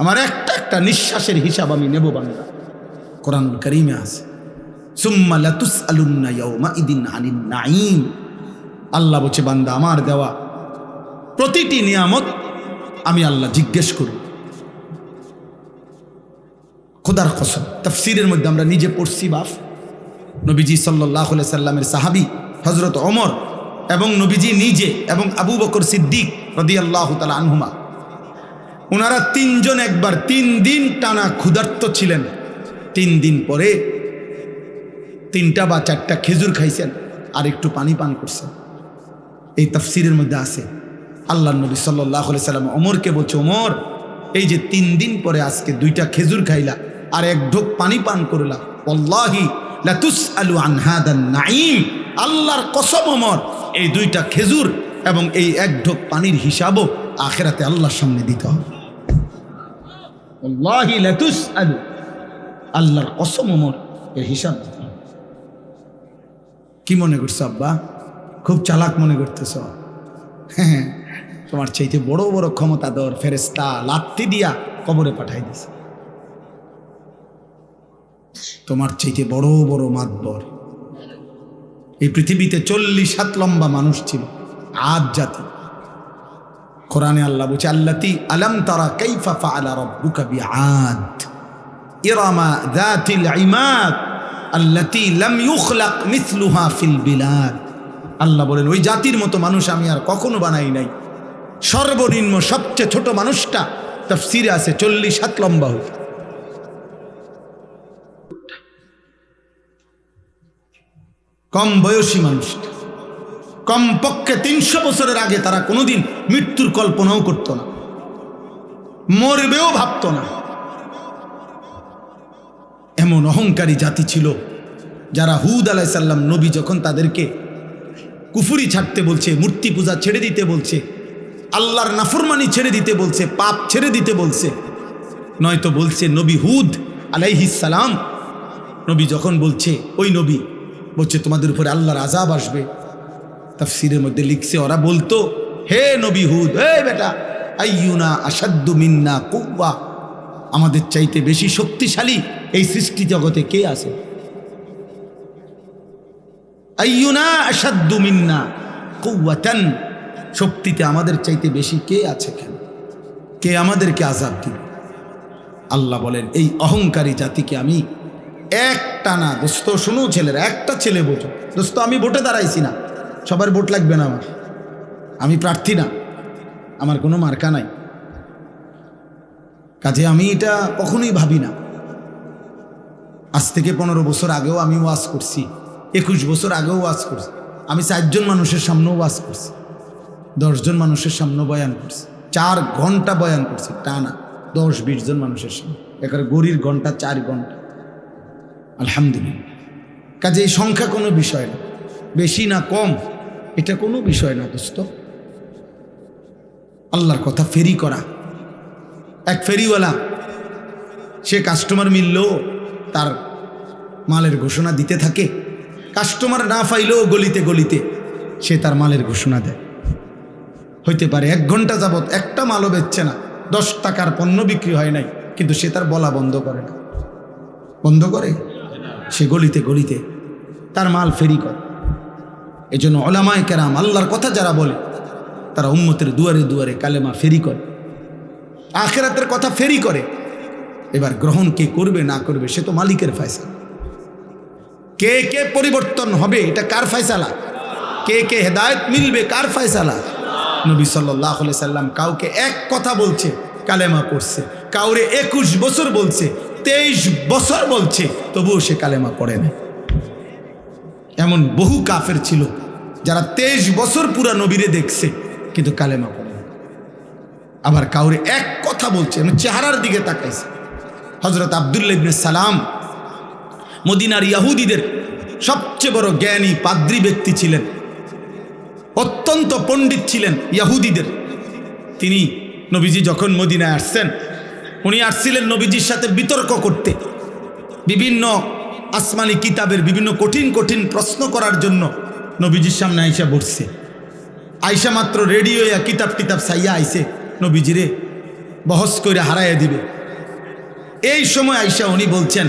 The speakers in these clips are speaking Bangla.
আমার একটা একটা নিঃশ্বাসের হিসাব আমি নেব বান্দা। কোরআনুল কারীমে আছে সুম্মা লাতুসআলুন্না ইয়াউমাইদিন আনিন নাঈম। আল্লাহ বলছে বান্দা আমার দেওয়া প্রতিটি নিয়ামত আমি আল্লাহ জিজ্ঞেস করব। খোদার কসম, তাফসীরের মধ্যে আমরা নিজে পড়ছি বাপ, নবীজি সাল্লাল্লাহু আলাইহি সাল্লামের সাহাবী হযরত ওমর এবং নবীজি নিজে এবং আবু বকর সিদ্দিক রাদিয়াল্লাহু তাআলা আনহুমা, ওনারা তিনজন একবার 3 দিন টানা ক্ষুধার্ত ছিলেন। 3 দিন পরে 3টা বা 4টা খেজুর খাইছেন আর একটু পানি পান করছেন। এই তাফসীরের মধ্যে আছে আল্লাহর নবী সাল্লাল্লাহু আলাইহি সাল্লাম ওমরকে বলছে, ওমর এই যে 3 দিন পরে আজকে 2টা খেজুর খাইলা আর 1 ঢোক পানি পান করলা, ওয়াল্লাহি লাতুসআলু আন হাদান নাঈম, আল্লাহর কসম ওমর এই 2টা খেজুর এবং এই 1 ঢোক পানির হিসাবও আখিরাতে আল্লাহর সামনে দিতে হবে। ওয়াল্লাহি লাতুসআলু, আল্লাহর কসম ওমর এর হিসাব। কি মনে করছো আব্বা? খুব চালাক মনে করতেছ? হ্যাঁ, তোমার চাইতে বড় বড় ক্ষমতাধর ফেরেশতা লাত্তি দিয়া কবরে পাঠাই দিছে। তোমার চাইতে বড় বড় মাতবর এই পৃথিবীতে 40 হাত লম্বা মানুষ ছিল, আদ জাতি। কোরআনে আল্লাহ বলছে আল্লাতী আলাম তারা কাইফা ফাআলা রাব্বুকা বিআদ ইরামা যাতিল ইমাদ আল্লাতী লাম ইউখলাক মিসলুহা ফিল বিলাদ। আল্লাহ বলেন ওই জাতির মতো মানুষ আমি আর কখনো বানাই নাই। সর্বনিম্ন সবচেয়ে ছোট মানুষটা তাফসীরে আছে 40 হাত লম্বা হতো। কম বয়সী মানুষটা কমপক্ষে 300 বছরের আগে তারা কোনোদিন মৃত্যুর কল্পনাও করত না, মরবেও ভাবত না। এমন অহংকারী জাতি ছিল যারা হুদ আলাইহিস সালাম নবী যখন তাদেরকে কুফরি ছাড়তে বলছে, মূর্তি পূজা ছেড়ে দিতে বলছে, আল্লাহর নাফরমানি ছেড়ে দিতে বলছে, পাপ ছেড়ে দিতে বলছে, নয়তো বলছে নবী হুদ আলাইহিস সালাম নবী যখন বলছে, ওই নবী বলছে তোমাদের উপরে আল্লাহর আযাব আসবে। তাফসীরের মধ্যে লিখছে ওরা বলতো, হে নবী হুদ, হে বেটা, আইয়ুনা আশাদ্দু মিন্না কুওয়া, আমাদের চাইতে বেশি শক্তিশালী এই সৃষ্টি জগতে কে আছে? আইয়ুনা আশাদ্দু মিন্না কুওয়াতান, শক্তিতে আমাদের চাইতে বেশি কে আছে? কেন কে আমাদেরকে আযাব দিবে? আল্লাহ বলেন এই অহংকারী জাতিকে আমি একটা না, দোস্ত শুনো ছেলেরা, একটা ছেলে বোঝো দোস্ত, আমি ভোটে দাঁড়াইছি না, সবার ভোট লাগবে না আমার, আমি প্রার্থী না, আমার কোনো মার্কা নাই, কাজে আমি এটা কখনোই ভাবি না। আজ থেকে 15 বছর আগেও আমি ওয়াজ করছি, 21 বছর আগেও ওয়াজ করছি, আমি 4 জন মানুষের সামনেও ওয়াজ করছি, 10 জন মানুষের সামনেও বয়ান করছি, 4 ঘন্টা বয়ান করছি টানা, 10-20 জন মানুষের সামনে, এখানে গড়ির ঘন্টা 4 ঘন্টা, আলহামদুলিল্লাহ। কাজে এই সংখ্যা কোনো বিষয় না, বেশি না কম এটা কোনো বিষয় না দোস্ত। আল্লাহর কথা ফেরি করা। এক ফেরিওয়ালা, সে কাস্টমার মিললেও তার মালের ঘোষণা দিতে থাকে, কাস্টমার না পাইলেও গলিতে গলিতে সে তার মালের ঘোষণা দেয়। হইতে পারে 1 ঘন্টা যাবৎ একটা মালও বেচছে না, 10 টাকার পণ্য বিক্রি হয় নাই, কিন্তু সে তার বলা বন্ধ করে না। বন্ধ করে? সে গলিতে গলিতে তার মাল ফেরি করে। এজন্য উলামায়ে কেরাম আল্লাহর কথা যারা বলে তারা উম্মতের দুয়ারে দুয়ারে কালেমা ফেরি করে, আখিরাতের কথা ফেরি করে। এবার গ্রহণ কে করবে না করবে সে তো মালিকের ফয়সালা। কে কে পরিবর্তন হবে এটা কার ফয়সালা? কে কে হেদায়েত মিলবে কার ফয়সালা? নবী সাল্লাল্লাহু আলাইহি সাল্লাম কাউকে এক কথা বলছে, কালেমা পড়ছে, কাউরে 21 বছর বলছে, 23 বছর বলছে, তবুও সে কালেমা পড়ে না। এমন বহু কাফের ছিল যারা 23 বছর পুরা নবীরে দেখছে কিন্তু কালেমা পড়ে না। আবার কাউরে এক কথা বলছে, চেহারার দিকে তাকাইছে। হযরত আব্দুল্লাহ ইবনে সালাম মদিনার ইহুদিদের সবচেয়ে বড় জ্ঞানী পাদ্রী ব্যক্তি ছিলেন, অত্যন্ত পণ্ডিত ছিলেন ইহুদিদের। তিনি নবীজি যখন মদিনায় আসছেন, উনি আসছিলেন নবীজির সাথে বিতর্ক করতে, বিভিন্ন আসমানি কিতাবের বিভিন্ন কঠিন কঠিন প্রশ্ন করার জন্য নবীজির সামনে আইসা বসছে। আইসা মাত্র রেডি হইয়া কিতাব সাইয়া আইসে, নবীজিরে বহস করে হারাইয়া দিবে। এই সময় আইসা উনি বলছেন,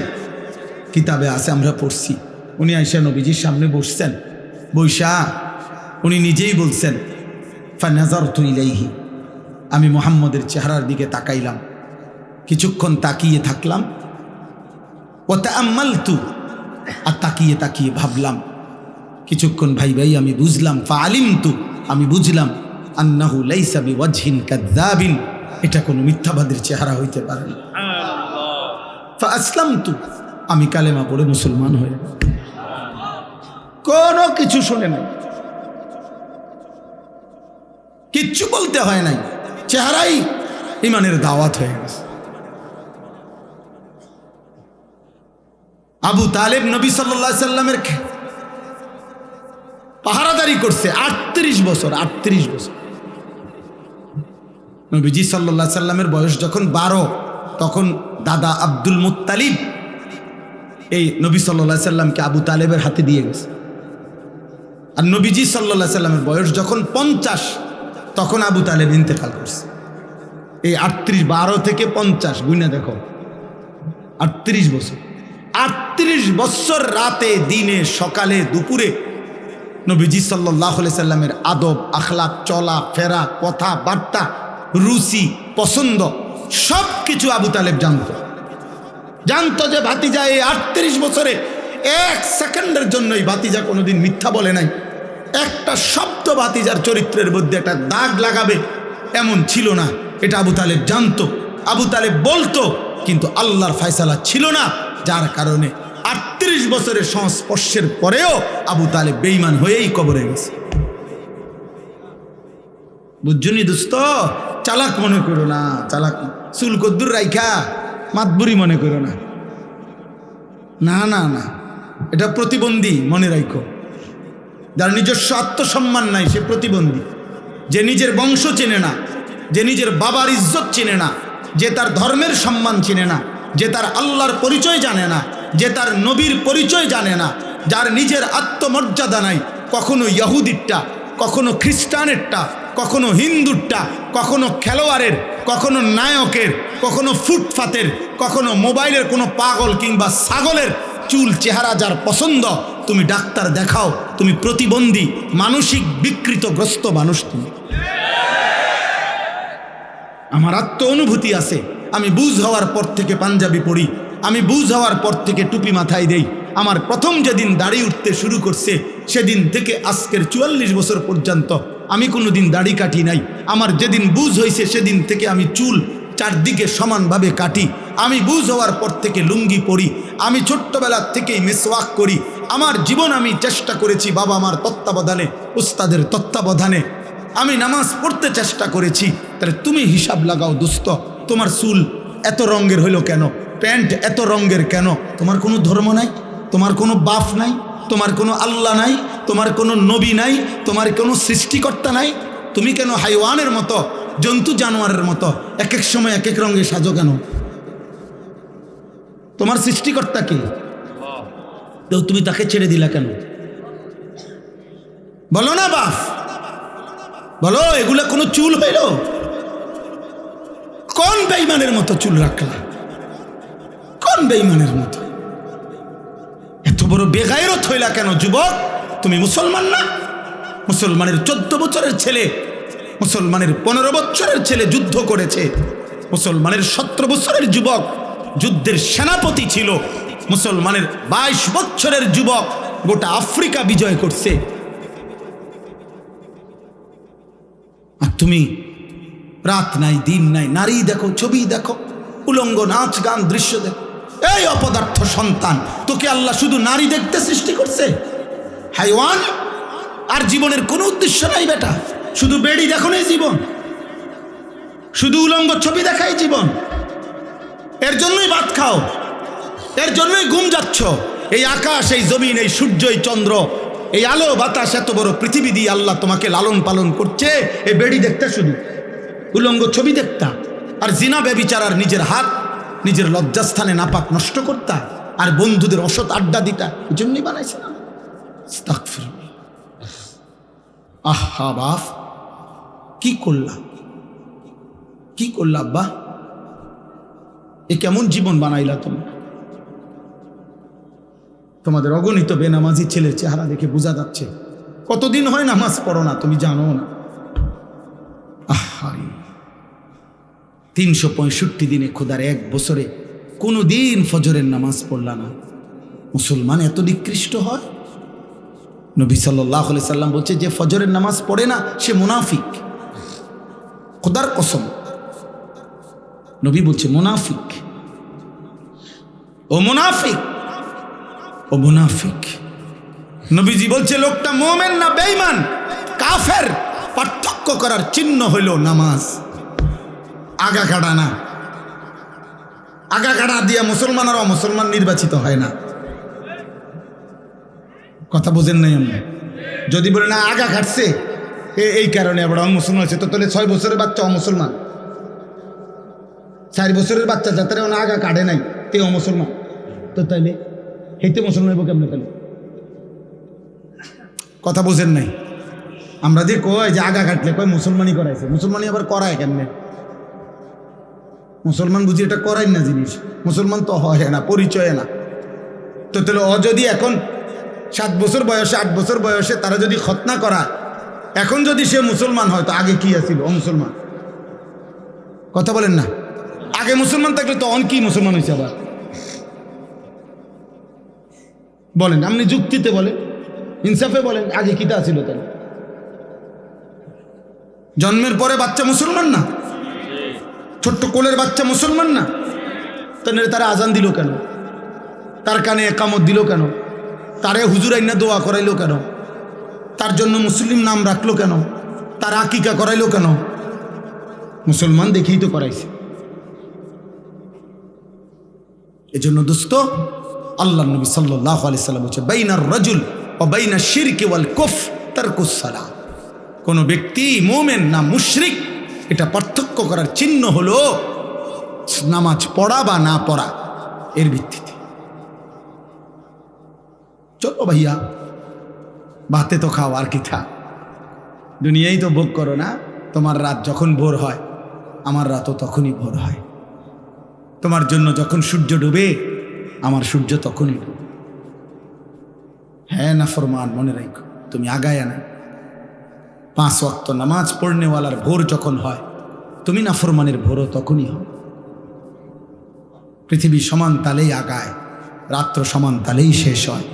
কিতাবে আছে আমরা পড়ছি, উনি আইসা নবীজির সামনে বসছেন, বৈশা উনি নিজেই বলছেন, ফানাজারতু ইলাইহি, আমি মুহাম্মদের চেহারার দিকে তাকাইলাম, কিছুক্ষণ তাকিয়ে থাকলাম, ওয়া তাআম্মালতু, আর তাকিয়ে তাকিয়ে ভাবলাম, কিছুক্ষণ ভাই আমি বুঝলাম, ফাআলিমতু, আমি বুঝলাম, আন্নাহু লাইসা বিওয়াজহিন কাযযাবিন, এটা কোনো মিথ্যাবাদীর চেহারা হইতে পারে না। ফাআসলামতু, আমি কালেমা পড়ে মুসলমান হয়ে গেলাম। কোনো কিছু শুনে নাই, কিচ্ছু বলতে হয় নাই, চেহারাই ইমানের দাওয়াত হয়ে গেছে। আবু তালেব নবী সাল্লাল্লাহু আলাইহি সাল্লামের পাহারাদারি করছে 38 বছর। 38 বছর নবীজি সাল্লাল্লাহু আলাইহি সাল্লামের বয়স যখন 12, তখন দাদা আব্দুল মুত্তালিব এই নবী সাল্লাল্লাহু আলাইহি সাল্লামকে আবু তালেবের হাতে দিয়ে গেছে। আর নবীজি সাল্লাল্লাহু আলাইহি সাল্লামের বয়স যখন 50, তখন আবু তালেব ইন্তেকাল করছে। এই 38, 12 থেকে 50 গুণে দেখো, 38 বছর। 38 বছর রাতে দিনে সকালে দুপুরে নবীজি সাল্লাল্লাহু আলাইহি সাল্লামের আদব আখলাক, চলা ফেরা, কথা বার্তা, রুচি পছন্দ সব কিছু আবু তালেব জানতো যে ভাতিজা এই 38 বছরে 1 সেকেন্ডের জন্যই ভাতিজা কোনোদিন মিথ্যা বলে নাই। একটা শব্দ ভাতিজার চরিত্রের মধ্যে একটা দাগ লাগাবে এমন ছিল না, এটা আবু তালেব জানতো। আবু তালেব বলতো, কিন্তু আল্লাহর ফয়সালা ছিল না, যার কারণে 38 বছরের সংস্পর্শের পরেও আবু তালেব বেঈমান হয়েই কবরে গেছে। বুঝছনি দোস্ত, চালাক মনে করো না, চালাক চুল কদ্দুর রাইখা মাতবুরি মনে করো না, না না না, এটা প্রতিবন্ধী মনে রাখো। যার নিজস্ব আত্মসম্মান নাই সে প্রতিবন্ধী। যে নিজের বংশ চেনে না, যে নিজের বাবার ইজ্জত চেনে না, যে তার ধর্মের সম্মান চেনে না, যে তার আল্লাহর পরিচয় জানে না, যে তার নবীর পরিচয় জানে না, যার নিজের আত্মমর্যাদা নাই, কখনো ইহুদিরটা, কখনো খ্রিস্টানেরটা, কখনো হিন্দুরটা, কখনো খেলোয়াড়ের, কখনো নায়কের, কখনো ফুটপাতের, কখনো মোবাইলের কোনো পাগল কিংবা ছাগলের চুল চেহারা যার পছন্দ, তুমি ডাক্তার দেখাও, তুমি প্রতিবন্ধী, মানসিক বিকৃতগ্রস্ত মানুষ তুমি। আমার আত্ম অনুভূতি আছে, আমি বুঝ হওয়ার পর থেকে পাঞ্জাবি পড়ি, আমি বুঝ হওয়ার পর থেকে টুপি মাথায় দেই। আমার প্রথম যেদিন দাড়ি উঠতে শুরু করছে সেদিন থেকে আজকের 44 বছর পর্যন্ত আমি কোনোদিন দাড়ি কাটি নাই। আমার যেদিন বুঝ হয়েছে সেদিন থেকে আমি চুল চারদিকে সমানভাবে কাটি। আমি বুঝ হওয়ার পর থেকে লুঙ্গি পরি, আমি ছোট্টবেলার থেকেই মেসওয়াক করি। আমার জীবন আমি চেষ্টা করেছি বাবা মার তত্ত্বাবধানে, উস্তাদের তত্ত্বাবধানে আমি নামাজ পড়তে চেষ্টা করেছি। তাহলে তুমি হিসাব লাগাও দোস্ত, তোমার চুল এত রঙের হইল কেন, প্যান্ট এত রঙের কেন? তোমার কোনো ধর্ম নাই, তোমার কোনো বাপ নাই, তোমার কোনো আল্লাহ নাই, তোমার কোনো নবী নাই, তোমার কোনো সৃষ্টিকর্তা নাই। তুমি কেন হাইওয়ানের মতো, জন্তু জানোয়ারের মতো এক এক সময় এক এক রঙে সাজো কেন? তোমার সৃষ্টিকর্তা কে? তো তুমি তাকে ছেড়ে দিলা কেন? বলো না বাপ, বলো, এগুলা কোনো চুল হইল? কোন বেঈমানের মতো চুল রাখলা? কোন বেঈমানের মতো? এত বড় বেগায়রত হইলা কেন যুবক? তুমি মুসলমান না? মুসলমানের 14 বছরের ছেলে, মুসলমানের 15 বছরের ছেলে যুদ্ধ করেছে। মুসলমানের 17 বছরের যুবক যুদ্ধের সেনাপতি ছিল। মুসলমানের 22 বছরের যুবক গোটা আফ্রিকা বিজয় করছে। আর তুমি রাত নাই দিন নাই, নারী দেখো, ছবি দেখো, উলঙ্গ নাচ গান দৃশ্য দেখো। এই অপদার্থ সন্তান, তোকে আল্লাহ শুধু নারী দেখতে সৃষ্টি করছে? হাইওয়ান! আর জীবনের কোনো উদ্দেশ্য নাই বেটা, শুধু বেড়ি দেখো নাই জীবন, শুধু উলঙ্গ ছবি দেখাই জীবন। এর জন্যই ভাত খাও, এর জন্যই ঘুম যাচ্ছ। এই আকাশ, এই জমিন, এই সূর্য, এই চন্দ্র, এই আলো বাতাস, এত বড় পৃথিবী দিয়ে আল্লাহ তোমাকে লালন পালন করছে এই বেড়ি দেখতে, শুধু উলঙ্গ ছবি দেখতা, আর জিনা ব্যভিচার, আর নিজের হাত নিজের লজ্জাস্থানে নাপাক নষ্ট করতা, আর বন্ধুদের অসৎ আড্ডা দিতা। এই জন্যই বানাইছে না? আস্তাগফিরুল্লাহ। আহা বাপ, কি করলা, কি করলা আব্বা? এ কেমন জীবন বানাইলা তোমরা? তোমাদের অগণিত বেনামাজি ছেলের চেহারা দেখে বোঝা যাচ্ছে কতদিন হয় নামাজ পড়ো না, তুমি জানো না। আহারে 365 দিনে খোদার এক বছরে কোনো দিন ফজরের নামাজ পড়লা না। মুসলমান এত নিকৃষ্ট হয়? নবী সাল্লাল্লাহু আলাইহি সাল্লাম বলছে, যে ফজরের নামাজ পড়ে না সে মুনাফিক। খোদার কসম, নবী বলছে মুনাফিক, ও মুনাফিক, ও মুনাফিক। নবীজি বলছে লোকটা মুমিন না বেঈমান, কাফের, পার্থক্য করার চিহ্ন হইল নামাজ। আগা কাটা না, আগা কাটা দিয়া মুসলমান আর অমুসলমান নির্বাচিত হয় না। কথা বোঝেন নাই আমরা? যদি বলে না আগা কাটছে এই কারণে আবার অমুসলমান হচ্ছে, তো তাহলে 6 বছরের বাচ্চা অমুসলমান, 4 বছরের বাচ্চা যাতে আগা কাটে নাই তে অমুসলমান, তো তাইলে হেইতে মুসলমান হইব কেমনে? তাহলে কথা বোঝেন নাই? আমরা যে কয় যে আগা কাটলে কয় মুসলমানই করাইছে, মুসলমানই আবার করায় কেমনে? মুসলমান বুঝি এটা করাই না জিনিস, মুসলমান তো হয় না, পরিচয় না। তো তাহলে যদি এখন 7 বছর বয়সে 8 বছর বয়সে তারা যদি খতনা করা, এখন যদি সে মুসলমান হয় তো আগে কি আছিল? অমুসলমান। কথা বলেন না? আগে মুসলমান থাকলে তো কি মুসলমান হয়েছে আবার? বলেন, আপনি যুক্তিতে বলেন, ইনসাফে বলেন, আগে কিতা ছিল? তাহলে জন্মের পরে বাচ্চা মুসলমান না? ছোট্ট কোলের বাচ্চা মুসলমান না? তাহলে তারা আজান দিল কেন? তার কানে একামত দিল কেন? তারে হুজুর আইনা দোয়া করাইলো কেন? তার জন্য মুসলিম নাম রাখলো কেন? তার আকিকা করাইলো কেন? মুসলমান দেখেই তো করাইছে। এজন্য দোস্ত, আল্লাহ নবী সাল্লাল্লাহু আলাইহি সাল্লাম বলেছে, বাইনার রাজুল ওয়া বাইনাশ শিরকি ওয়াল কুফর তারকুস সালাহ। কোন ব্যক্তি মুমিন না মুশরিক, এটা পার্থক্য করার চিহ্ন হলো নামাজ পড়া বা না পড়া, এর ভিত্তিতে। চলো ভাইয়া, ভাতে তো খাও, আর কি থা, দুনিয়াই তো ভোগ করো না। তোমার রাত যখন ভোর হয়, আমার রাতও তখনই ভোর হয়। তোমার জন্য যখন সূর্য ডুবে, আমার সূর্য তখনই ডুবে। হ্যাঁ নাফরমান, মনে রাখো, তুমি আগায় না। 5 ওয়াক্ত নামাজ পড়নেওয়ালার ভোর যখন হয়, তুমি নাফরমানের ভোরও তখনই হয়। পৃথিবী সমান তালেই আগায়, রাত্র সমান তালেই শেষ হয়।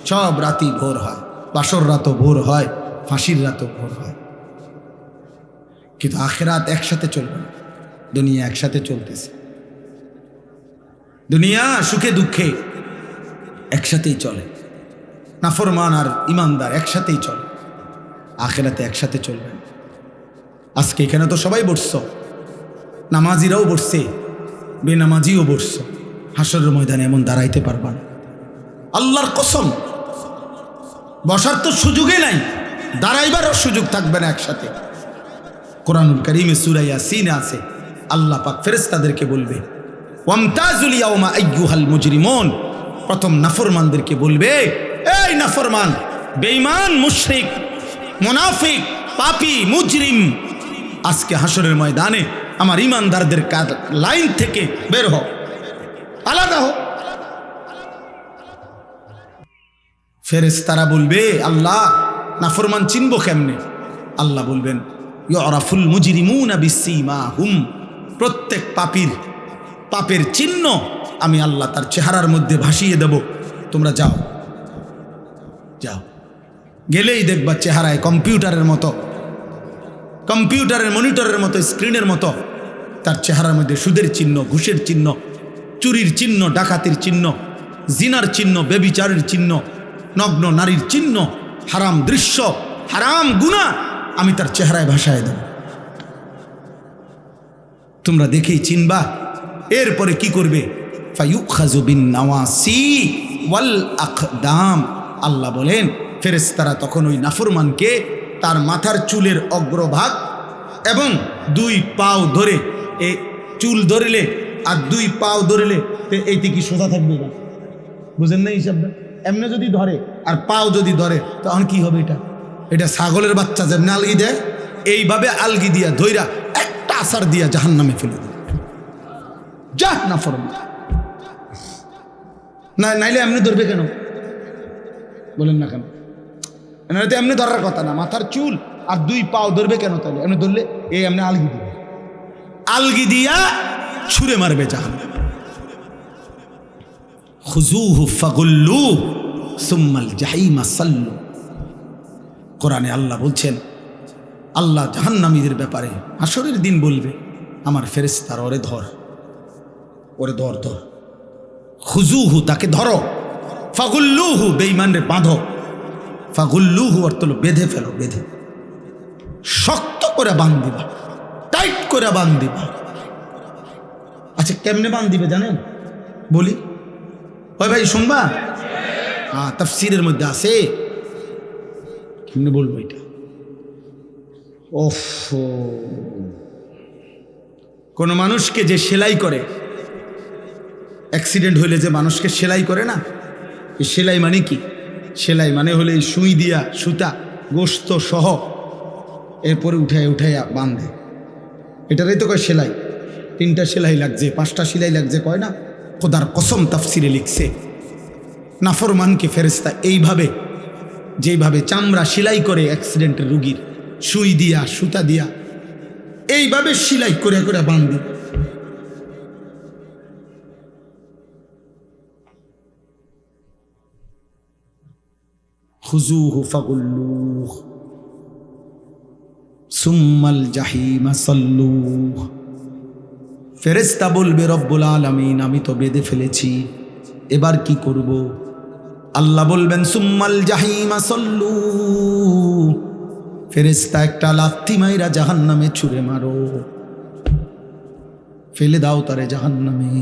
সব রাতই ভোর হয়, বাসর রাতও ভোর হয়, ফাঁসির রাতও ভোর হয়। কিন্তু আখিরাত একসাথে চলবে না, দুনিয়া একসাথে চলতেছে। দুনিয়া সুখে দুঃখে একসাথেই চলে, নাফরমান আর ইমানদার একসাথেই চলে, আখিরাতে একসাথে চলবে। আজকে এখানে তো সবাই বসছ, নামাজিরাও বসছে, বেনামাজিও বসছ। হাসরের ময়দানে এমন দাঁড়াইতে পারবা না, আল্লাহর কসম। বসার তো সুযোগই নাই, দাঁড়াইবারও সুযোগ থাকবে না একসাথে। কোরআনুল কারীমে সূরা ইয়াসিনে আছে, আল্লাহ পাক ফেরেশতাদেরকে বলবে, ওয়ামতাজুল ইয়াওমা আইয়ুহাল মুজরিমুন। প্রথম নাফরমানদেরকে বলবে, এই নাফরমান, বেঈমান, মুশরিক, মুনাফিক, পাপী, মুজরিম, আজকে হাসরের ময়দানে আমার ইমানদারদের লাইন থেকে বের হও, আলাদা হও। ফেরেশতারা বলবে, আল্লাহ নাফরমান চিনবো কেমনে? আল্লাহ বলবেন, ইউরাফুল মুজরিমুনা বিসীমাহুম। প্রত্যেক পাপের চিহ্ন আমি আল্লাহ তার চেহারার মধ্যে ভাসিয়ে দেব। তোমরা যাও, যাও, গেলেই দেখবা চেহারায় কম্পিউটারের মতো, কম্পিউটারের মনিটরের মতো, স্ক্রিনের মতো তার চেহারার মধ্যে সুদের চিহ্ন, ঘুষের চিহ্ন, চুরির চিহ্ন, ডাকাতির চিহ্ন, জিনার চিহ্ন, ব্যভিচারের চিহ্ন, নগ্ন নারীর চিহ্ন, হারাম দৃশ্য, হারাম গুনাহ আমি তার চেহারায় ভাসায় দেব। তোমরা দেখেই চিনবা। এরপরে কি করবে? ফায়ুখাযু বিন নাওয়াসি ওয়াল আকদাম। আল্লাহ বলেন, ফেরেশতারা তখন ওই নাফরমানকে তার মাথার চুলের অগ্রভাগ এবং 2 পাও ধরে, এই চুল ধরলে আর 2 পাও ধরলে এইটি কি সোজা থাকবে না? বুঝেন না হিসাবটা? এমনি যদি ধরে আর পাও যদি ধরে তখন কি হবে? এটা ছাগলের বাচ্চা যেমনি আলগি দেয়, এইভাবে আলগি দিয়া ধইরা একটা আসার দিয়া জাহান্নামে ফেলে দেয়। যা না ফরমান, না নাইলে এমনি ধরবে কেন? বলেন না কেন? তো এমনি ধরার কথা না, মাথার চুল আর 2 পাও ধরবে কেন? তাহলে এমনি ধরলে এই এমনি আলগি দিবে, আলগি দিয়া ছুঁড়ে মারবে জাহান্নামে। খুযূহু ফাগুল্লু সুম্মাল জাহিমা সাল্লু। কোরআনে আল্লাহ বলছেন, আল্লাহ জাহান্নামীদের ব্যাপারে হাসরের দিন বলবে, আমার ফেরেশতারা ওরে ধর, ওরে ধর ধর। খুযূহু তাকে ধরো, ফাগুল্লুহু বেঈমানরে বাঁধো। ফাগুল্লুহু অর্থ হলো বেঁধে ফেলো, বেঁধে শক্ত করে বাঁধ দিবা, টাইট করে বাঁধ দিবা। আচ্ছা কেমনে বাঁধ দিবে জানেন? বলি, ওই ভাই শুনবা? হ্যাঁ, তাফসীরের মধ্যে আছে। কেমনে বলবো এটা? ওফ, কোন মানুষকে যে সেলাই করে, অ্যাক্সিডেন্ট হইলে যে মানুষকে সেলাই করে না, এই সেলাই মানে কি? সেলাই মানে হলে এই সুই দিয়া সুতা গোস্ত সহ এরপরে উঠাইয়া বাঁধে, এটারই তো কয় সেলাই। 3টা সেলাই লাগছে, 5টা সেলাই লাগছে কয় না? খোদার কসম তাফসিরে লিখছে, নাফরমানকে ফেরেশতা এইভাবে, যেইভাবে চামড়া সেলাই করে অ্যাক্সিডেন্টের রুগীর সুই দিয়া সুতা দিয়া, এইভাবে সেলাই করে করে বাঁধে। খুযূহু ফাগুল্লুহু সুম্মাল জাহিমা সাল্লুহু। ফেরেশতা বলবে, রব্বুল আলামিন আমি তো বেঁধে ফেলেছি, এবার কি করব? আল্লাহ বলবেন, সুম্মাল জাহিমা সাল্লুহু। ফেরেশতা একটা লাথি মাইরা জাহান্নামে ছুঁড়ে মারো, ফেলে দাও তারে জাহান্নামে।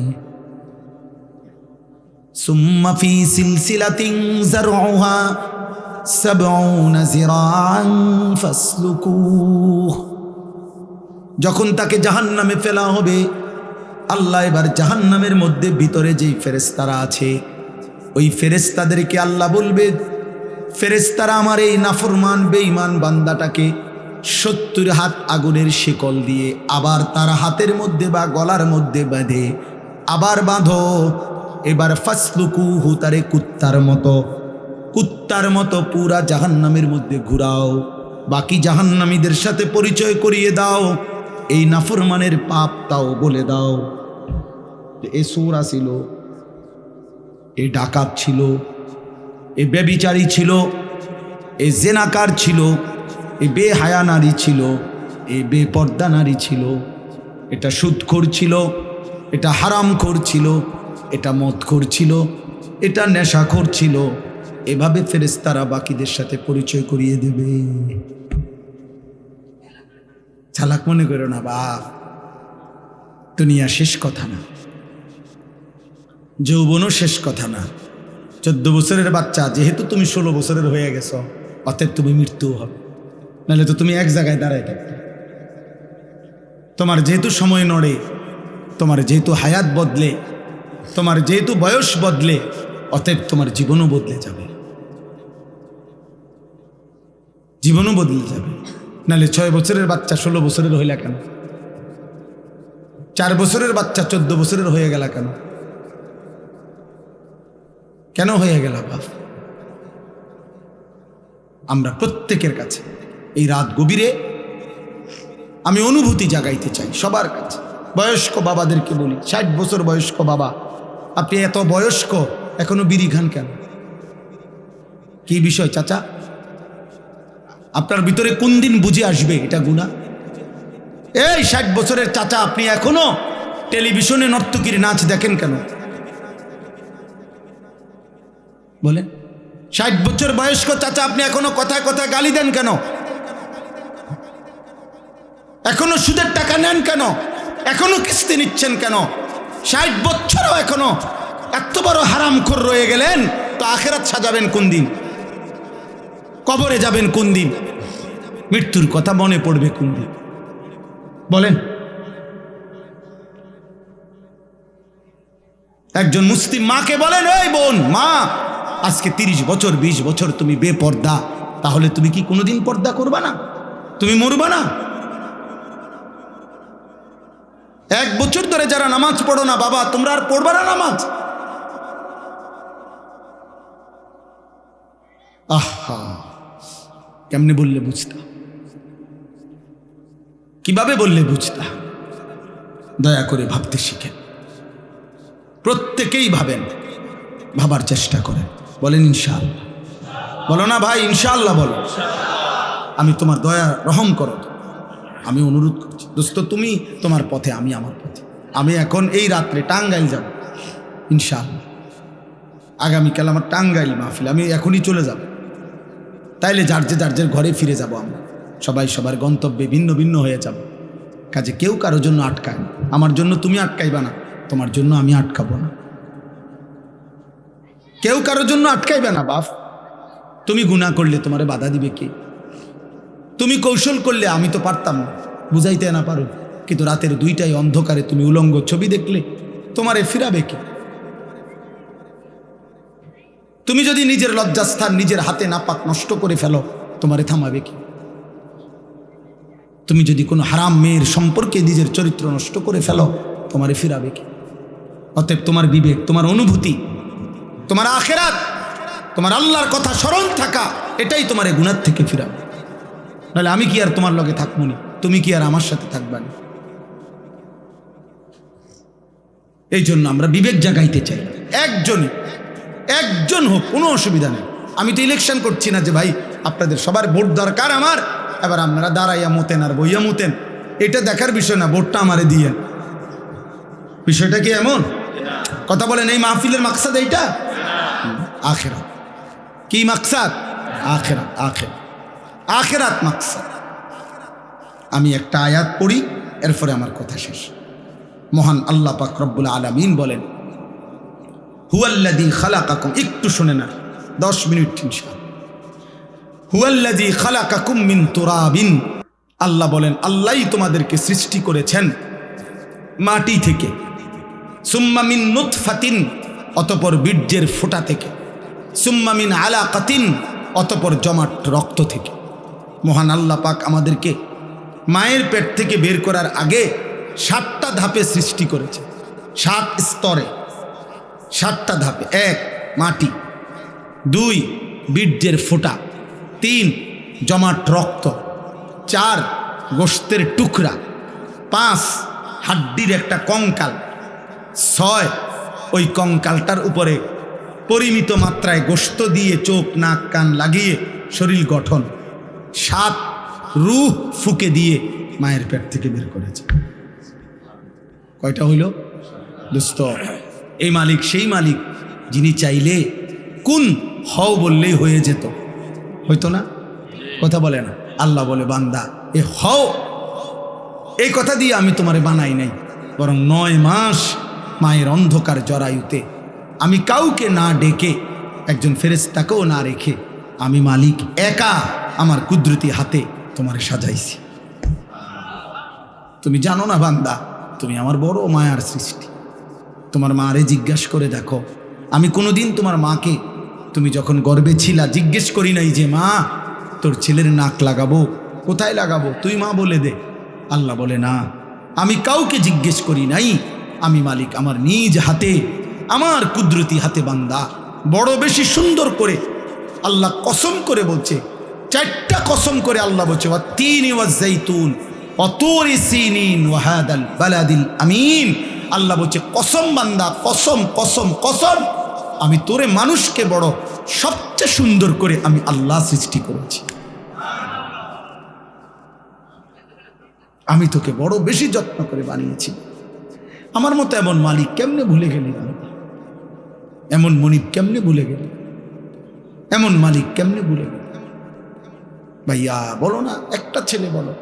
সুম্মা ফি সিলসিলাতিন যারউহা 70 যিরাআন ফাসলুকুহ। যখন তাকে জাহান্নামে ফেলা হবে, আল্লাহ এবার জাহান্নামের মধ্যে ভিতরে যেই ফেরেশতারা আছে, ওই ফেরেশতাদেরকে আল্লাহ বলবে, ফেরেশতারা আমার এই নাফরমান বেঈমান বান্দাটাকে 70 হাত আগুনের শিকল দিয়ে আবার তার হাতের মধ্যে বা গলার মধ্যে বেঁধে আবার বাঁধো। এবার ফাসলুকুহু, তারে কুত্তার মতো পুরা জাহান্নামের মধ্যে ঘুরাও, বাকি জাহান্নামীদের সাথে পরিচয় করিয়ে দাও, এই নাফরমানের পাপ তাও বলে দাও। এ চোরা ছিল, এ ডাকাত ছিল, এ ব্যভিচারী ছিল, এ জেনাকার ছিল, এ বেহায়া নারী ছিল, এ বেপর্দা নারী ছিল, এটা সুদখোর ছিল, এটা হারামখোর ছিল, এটা মদখোর ছিল, এটা নেশাখোর ছিল। এভাবে ফেরেশতারা বাকিদের সাথে পরিচয় করিয়ে দেবে। চালাক মনে করো না বাপ, দুনিয়া শেষ কথা না, যৌবনও শেষ কথা না। 14 বছরের বাচ্চা, যেহেতু তুমি 16 বছরের হয়ে গেছো, অতএব তুমি মৃত্যুও হবে, নাহলে তো তুমি এক জায়গায় দাঁড়ায় থাকবে। তোমার যেহেতু সময় নড়ে, তোমার যেহেতু হায়াত বদলে, তোমার যেহেতু বয়স বদলে, অতএব তোমার জীবনও বদলে যাবে, জীবনও বদলে যাবে। নাহলে 6 বছরের বাচ্চা 16 বছরের হইলা কেন? 4 বছরের বাচ্চা 14 বছরের হয়ে গেল কেন? কেন হয়ে গেল বাপ? আমরা প্রত্যেকের কাছে এই রাত গভীরে আমি অনুভূতি জাগাইতে চাই সবার কাছে। বয়স্ক বাবাদেরকে বলি, 60 বছর বয়স্ক বাবা, আপনি এত বয়স্ক এখনো বিড়ি খান কেন? কি বিষয় চাচা? আপনার ভিতরে কোন দিন বুঝে আসবে এটা গুনাহ? এই 60 বছরের চাচা, আপনি এখনো টেলিভিশনে নর্তকীর নাচ দেখেন কেন? বলেন, 60 বছর বয়স্ক চাচা, আপনি এখনো কথায় কথায় গালি দেন কেন? এখনো সুদের টাকা নেন কেন? এখনো কিস্তি নিচ্ছেন কেন? 60 বছরও এখনো এত বড় হারামখোর রয়ে গেলেন, তো আখিরাত সাজাবেন কোন দিন? কবরে যাবেন কোন দিন? মৃত্যুর কথা মনে পড়বে কোন দিন? বলেন। একজন মুসলিম মাকে বলেন, এই বোন, মা, আজকে 30 বছর 20 বছর তুমি বেপর্দা, তাহলে তুমি কি কোনোদিন পর্দা করবা না? তুমি মরবা না? 1 বছর ধরে যারা নামাজ পড়ো না বাবা, তোমরা আর পড়বা না নামাজ? আহা, কেমনে বললে বুঝতা? কিভাবে বললে বুঝতা? দয়া করে ভাবতে শিখেন, প্রত্যেকেই ভাবেন, ভাবার চেষ্টা করেন। বলেন ইনশাআল্লাহ। বলো না ভাই ইনশাআল্লাহ বলো। আমি তোমার দয়া রহম করো, আমি অনুরোধ করছি। দোস্ত তুমি তোমার পথে, আমি আমার পথে। আমি এখন এই রাত্রে টাঙ্গাইল যাব ইনশাআল্লাহ। আগামীকাল আমার টাঙ্গাইল মাহফিল, আমি এখনই চলে যাব। তাইলে যার যে ঘরে ফিরে যাব। আমরা সবাই সবার গন্তব্যে ভিন্ন ভিন্ন হয়ে যাব। কাজে কেউ কারো জন্য আটকায় না। আমার জন্য তুমি আটকাইবা না, তোমার জন্য আমি আটকাবো না। কেউ কারোর জন্য আটকাইবে না বাপ। তুমি গুনাহ করলে তোমারে বাধা দিবে কে? তুমি কৌশল করলে আমি তো পারতাম না, বুঝাইতে না পারো, কিন্তু রাতের 2টায় অন্ধকারে তুমি উলঙ্গ ছবি দেখলে তোমারে ফিরাবে কে? তুমি যদি নিজের লজ্জাস্থান নিজের হাতে নাপাক নষ্ট করে ফেলো, তোমারে থামাবে কি? তুমি যদি কোনো হারাম মেয়ের সম্পর্কে নিজের চরিত্র নষ্ট করে ফেলো, তোমারে ফিরাবে কি? অতএব তোমার বিবেক, তোমার অনুভূতি, তোমার আখেরাত, তোমার আল্লাহর কথা স্মরণ থাকা, এটাই তোমার এই গুনাহ থেকে ফিরাবে। নাহলে আমি কি আর তোমার লগে থাকবো না? তুমি কি আর আমার সাথে থাকবা না? এই জন্য আমরা বিবেক জাগাইতে চাই। একজন হোক, কোনো অসুবিধা নেই। আমি তো ইলেকশন করছি না যে ভাই আপনাদের সবার ভোট দরকার আমার, এবার আপনারা দাঁড়াইয়া মতেন আর বইয়া মতেন, এটা দেখার বিষয় না। ভোটটা আমারে দিয়ে, বিষয়টা কি এমন? কথা বলেন, এই মাহফিলের মাকসাদ এইটা? আখেরাত। কি মাকসাদ? আখেরাত। আখেরাত মাকসাদ। আমি একটা আয়াত পড়ি, এরপরে আমার কথা শেষ। মহান আল্লাহ পাক রব্বুল আলামিন বলেন, হুয়াল্লাযী খালাকাকুম, একটু শুনে না, 10 মিনিট ইনশাআল্লাহ। হুয়াল্লাযী খালাকাকুম মিন তুরাবিন, আল্লাহ বলেন আল্লাহই তোমাদেরকে সৃষ্টি করেছেন মাটি থেকে। সুম্মা মিন নুতফাতিন, অতঃপর বীর্যের ফোঁটা থেকে। সুম্মা মিন আলাকাতিন, অতঃপর জমাট রক্ত থেকে। মহান আল্লাহ পাক আমাদেরকে মায়ের পেট থেকে বের করার আগে 7টা ধাপে সৃষ্টি করেছে। 7 স্তরে, 7টা ধাপে। 1 মাটি, 2 বীর্যের ফোঁটা, 3 জমাট রক্ত, 4 গোশতের টুকরা, 5 হাড্ডির একটা কঙ্কাল, 6 ওই কঙ্কালটার উপরে পরিমিত মাত্রায় গোশত দিয়ে চোখ নাক কান লাগিয়ে শরীর গঠন, 7 রূহ ফুকে দিয়ে মায়ের পেট থেকে বের করেছে। কয়টা হইল দোস্ত? এই মালিক সেই মালিক যিনি চাইলে কোন হও বললেই হয়ে যেত, হইতো না? কথা বলে না? আল্লাহ বলে বান্দা এ হও, এই কথা দিয়ে আমি তোমারে বানাই নাই, বরং 9 মাস মায়ের অন্ধকার জরায়ুতে আমি কাউকে না ডেকে, একজন ফেরেশতাকেও না রেখে, আমি মালিক একা আমার কুদরতি হাতে তোমারে সাজাইছি। তুমি জানো না বান্দা, তুমি আমার বড় মায়ার সৃষ্টি। তোমার মারে জিজ্ঞাসা করে দেখো, আমি কোনোদিন তোমার মাকে, তুমি যখন গর্ভে ছিলা, জিজ্ঞেস করি নাই যে মা তোর ছেলের নাক লাগাবো, কোথায় লাগাবো, তুই মা বলে দে। আল্লাহ বলে না, আমি কাউকে জিজ্ঞেস করি নাই, আমি মালিক আমার নিজ হাতে, আমার কুদরতি হাতে বান্দা বড় বেশি সুন্দর করে আল্লাহ কসম করে বলছে, 4টা কসম করে আল্লাহ বলছে, ওয়াত-তিনি ওয়াজ-জাইতুন ওয়া-তুরি সিনিন ওয়া হাদাল বালাদিল আমিন। আল্লাহ বলছে কসম বান্দা, কসম কসম কসম, আমি তোরে মানুষকে বড় সবচেয়ে সুন্দর করে আমি আল্লাহ সৃষ্টি করেছি। আমি তোকে বড় বেশি যত্ন করে বানিয়েছি। আমার মতো এমন মালিক কেমনে ভুলে গেলি? এমন মনিব কেমনে ভুলে গেলি? এমন মালিক কেমনে ভুলে গেলি? ভাইয়া বলো না, একটা ছেলে বলো,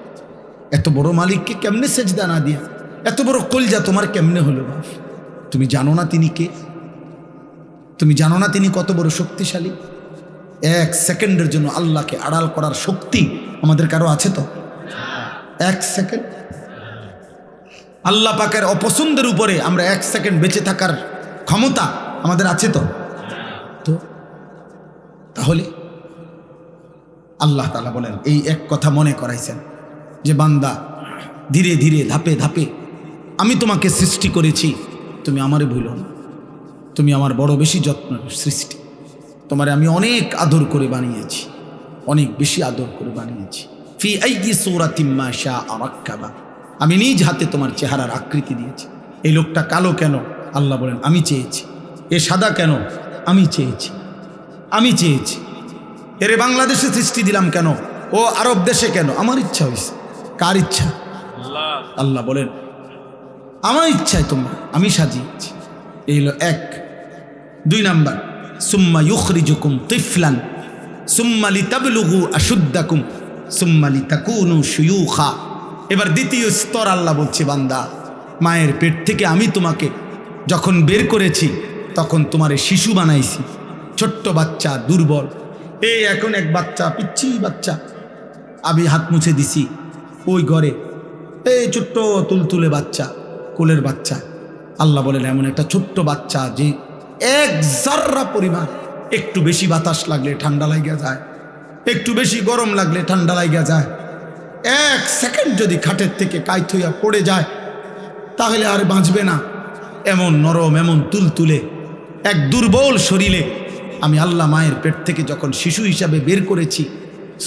এত বড় মালিককে কেমনে সেজদা না দিয়া, এত বড় কলজা তোমার কেমনে হলো? তুমি জানো না তিনি কে? তুমি জানো না তিনি কত বড় শক্তিশালী? 1 সেকেন্ডের জন্য আল্লাহকে আড়াল করার শক্তি আমাদের কারো আছে তো? 1 সেকেন্ড আল্লাহ পাকের অপছন্দের উপরে আমরা 1 সেকেন্ড বেঁচে থাকার ক্ষমতা আমাদের আছে তো? তাহলে আল্লাহ তাআলা বলেন, এই এক কথা মনে করাইছেন যে বান্দা ধীরে ধীরে ধাপে ধাপে আমি তোমাকে সৃষ্টি করেছি, তুমি আমারে ভুলো না। তুমি আমার বড় বেশি যত্নের সৃষ্টি, তোমারে আমি অনেক আদর করে বানিয়েছি, অনেক বেশি আদর করে বানিয়েছি। ফি আইয়ি সূরাতিম মা শাআ রাক্কাবা, আমি নিজ হাতে তোমার চেহারার আকৃতি দিয়েছি। এই লোকটা কালো কেন? আল্লাহ বলেন আমি চেয়েছি। এ সাদা কেন? আমি চেয়েছি, আমি চেয়েছি। এরে বাংলাদেশে সৃষ্টি দিলাম কেন? ও আরব দেশে কেন? আমার ইচ্ছা হয়েছে। কার ইচ্ছা? আল্লাহ বলেন আমার ইচ্ছায় তোমরা আমি সাজিয়েছি। এই হলো এক। 2 নাম্বার, সুম্মা ইউখরিজুকুম তিফলান সুম্মা লিতাবলুগু আশুদ্দাকুম সুম্মা লিতাকুনু শুয়ুখা। এবার দ্বিতীয় স্তর আল্লাহ বলছে, বান্দা মায়ের পেট থেকে আমি তোমাকে যখন বের করেছি তখন তোমারে শিশু বানাইছি, ছোট্ট বাচ্চা, দুর্বল। এই এখন এক বাচ্চা, পিচ্ছি বাচ্চা, আমি হাত মুছে দিছি ওই ঘরে, এই ছোট্ট তুলতুলে বাচ্চা, কোলের বাচ্চা। আল্লাহ বলেন এমন একটা ছোট্ট বাচ্চা যে এক জাররা পরিমাণ একটু বেশি বাতাস লাগলে ঠান্ডা লাগিয়া যায়, একটু বেশি গরম লাগলে ঠান্ডা লাগিয়া যায়। 1 সেকেন্ড যদি খাটের থেকে কাইত হইয়া পড়ে যায় তাহলে আর বাঁচবে না। এমন নরম, এমন তুলতুলে এক দুর্বল শরীরে আমি আল্লাহ মায়ের পেট থেকে যখন শিশু হিসাবে বের করেছি,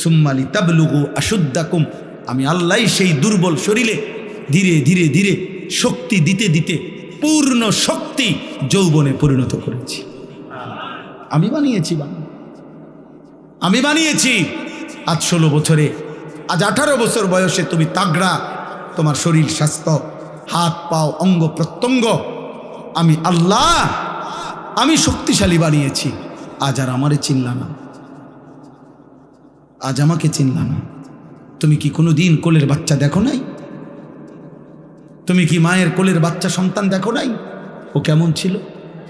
সুম্মা লিতাবলুগু আশুদ্দাকুম, আমি আল্লাহ সেই দুর্বল শরীরে ধীরে ধীরে ধীরে শক্তি দিতে দিতে পূর্ণ শক্তি যৌবনে পরিণত করেছি। আমি বানিয়েছি, আমি বানিয়েছি। আজ 16 বছরে, আজ 18 বছর বয়সে তুমি তাগড়া, তোমার শরীর স্বাস্থ্য, হাত পাও, অঙ্গ প্রত্যঙ্গ আমি আল্লাহ, আমি শক্তিশালী বানিয়েছি। আজ আর আমারে চিনলা না, আজ আমাকে চিনলা না। তুমি কি কোনো দিন কোলের বাচ্চা দেখো নাই? তুমি কি মায়ের কোলের বাচ্চা সন্তান দেখো নাই? ও কেমন ছিল?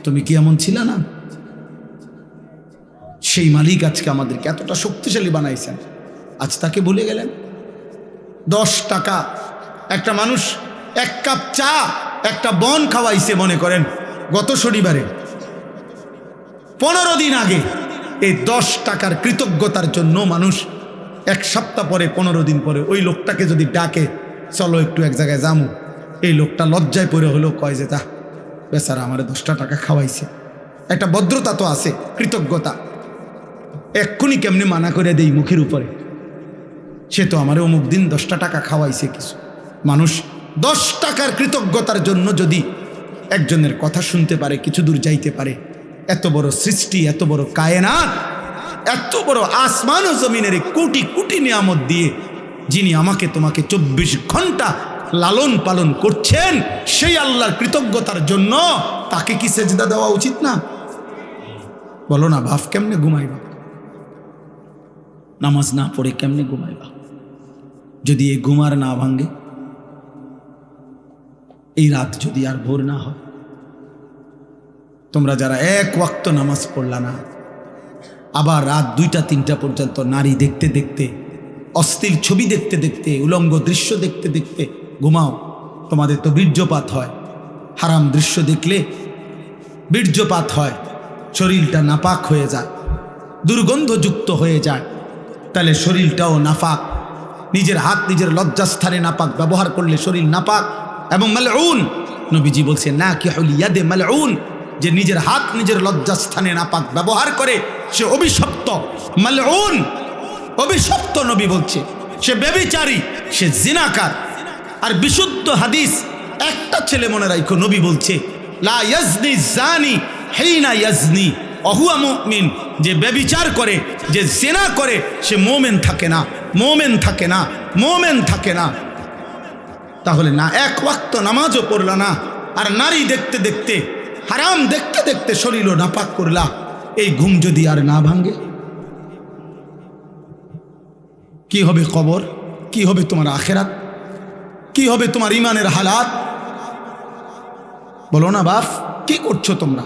তুমি কি এমন ছিল না? সেই মালিক আজকে আমাদেরকে এতটা শক্তিশালী বানাইছেন, আজ তাকে ভুলে গেলেন। 10 টাকা একটা মানুষ 1 কাপ চা, একটা বন খাওয়াইছে মনে করেন গত শনিবারে, 15 দিন আগে। এই 10 টাকার কৃতজ্ঞতার জন্য মানুষ 1 সপ্তাহ পরে, 15 দিন পরে ওই লোকটাকে যদি ডাকে, চলো একটু এক জায়গায় যামু, এই লোকটা লজ্জায় পড়ে হলেও কয় যে তা বেচারা আমারে 10টা টাকা খাওয়াইছে। একটা ভদ্রতা তো আছে, কৃতজ্ঞতা। এক্ষুনি কেমনি মানা করে দেই মুখের উপরে, সে তো আমারে অমুক দিন 10টা টাকা খাওয়াইছে কিছু। মানুষ 10 টাকার কৃতজ্ঞতার জন্য যদি একজনের কথা শুনতে পারে, কিছু দূর যাইতে পারে। এত বড় সৃষ্টি, এত বড় কায়নাত, এত বড় আসমান ও জমিনের কোটি কোটি নিয়ামত দিয়ে যিনি আমাকে তোমাকে 24 ঘন্টা লালন পালন করছেন, সেই আল্লাহর কৃতজ্ঞতার জন্য তাকে কি সেজদা দেওয়া উচিত না? বলো না, ভাব কেমনে ঘুমাইবা? নামাজ না পড়ে কেমনে ঘুমাইবা? যদি এই ঘুমার না ভাঙ্গে, এই রাত যদি আর ভোর না হয়। তোমরা যারা 1 ওয়াক্ত নামাজ পড়লা না, আবার রাত 2টা 3টা পর্যন্ত নারী দেখতে দেখতে, অশ্লীল ছবি দেখতে দেখতে, উলঙ্গ দৃশ্য দেখতে দেখতে ঘুমাও, তোমাদের তো বীর্যপাত হয়। হারাম দৃশ্য দেখলে বীর্যপাত হয়, শরীরটা নাপাক হয়ে যায়, দুর্গন্ধযুক্ত হয়ে যায়। তাহলে শরীরটাও নাপাক। নিজের হাত নিজের লজ্জাস্থানে নাপাক ব্যবহার করলে শরীর নাপাক এবং মালউন। নবীজি বলছে না কি হলি ইয়াদে মালউন, যে নিজের হাত নিজের লজ্জাস্থানে নাপাক ব্যবহার করে সে অভিশপ্ত, মালউন, অভিশপ্ত। নবী বলছে সে ব্যভিচারী, সে জিনাকার। আর বিশুদ্ধ হাদিস একটা ছেলে মনে রাখো, নবী বলছে লা ইয়াজনি জানি হিনা ইয়াজনি অহুয়া মুমিন, যে ব্যভিচার করে, যে জিনা করে, সে মুমিন থাকে না, মুমিন থাকে না, মুমিন থাকে না। তাহলে না 1 ওয়াক্ত নামাজও পড়লা না, আর নারী দেখতে দেখতে, হারাম দেখতে দেখতে শরীরও নাপাক করলা। এই ঘুম যদি আর না ভাঙ্গে, কি হবে কবর? কি হবে তোমার আখেরাত? কি হবে তোমার ইমানের হালাত? বলো না বাপ, কি করছো তোমরা?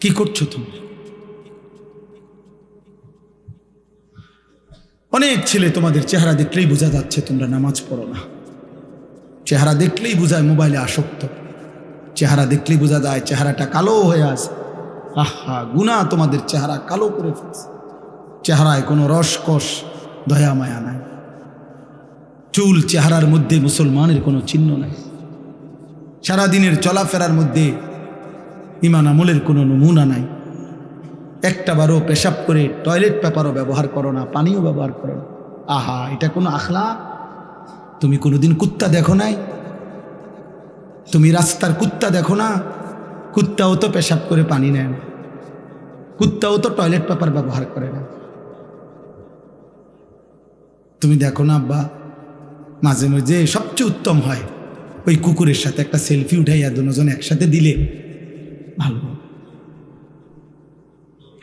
কি করছো তোমরা? অনেক ছেলে তোমাদের চেহারা দেখলেই বোঝা যাচ্ছে তোমরা নামাজ পড়ো না। চেহারা দেখলেই বোঝায় মোবাইলে আসক্ত, চেহারা দেখলেই বোঝা যায় চেহারাটা কালো হয়ে আছে। আহা, গুনাহ তোমাদের চেহারা কালো করে ফেলছে। চেহারায় কোনো রসকস, দয়া মায়া নাই। চুল চেহারার মধ্যে মুসলমানের কোনো চিহ্ন নাই, সারাদিনের চলাফেরার মধ্যে ইমান আমলের কোনো নমুনা নাই। একটা বারও পেশাব করে টয়লেট পেপারও ব্যবহার করো না, পানিও ব্যবহার করো না। আহা, এটা কোনো আখলাক? তুমি কোনোদিন কুত্তা দেখো নাই? তুমি রাস্তার কুত্তা দেখো না? কুত্তাও তো পেশাব করে পানি নেয় না, কুত্তাও তো টয়লেট পেপার ব্যবহার করে না। তুমি দেখো না আব্বা, মাঝে মাঝে সবচেয়ে উত্তম হয় ওই কুকুরের সাথে একটা সেলফি উঠাইয়া দুজন একসাথে দিলে ভালো।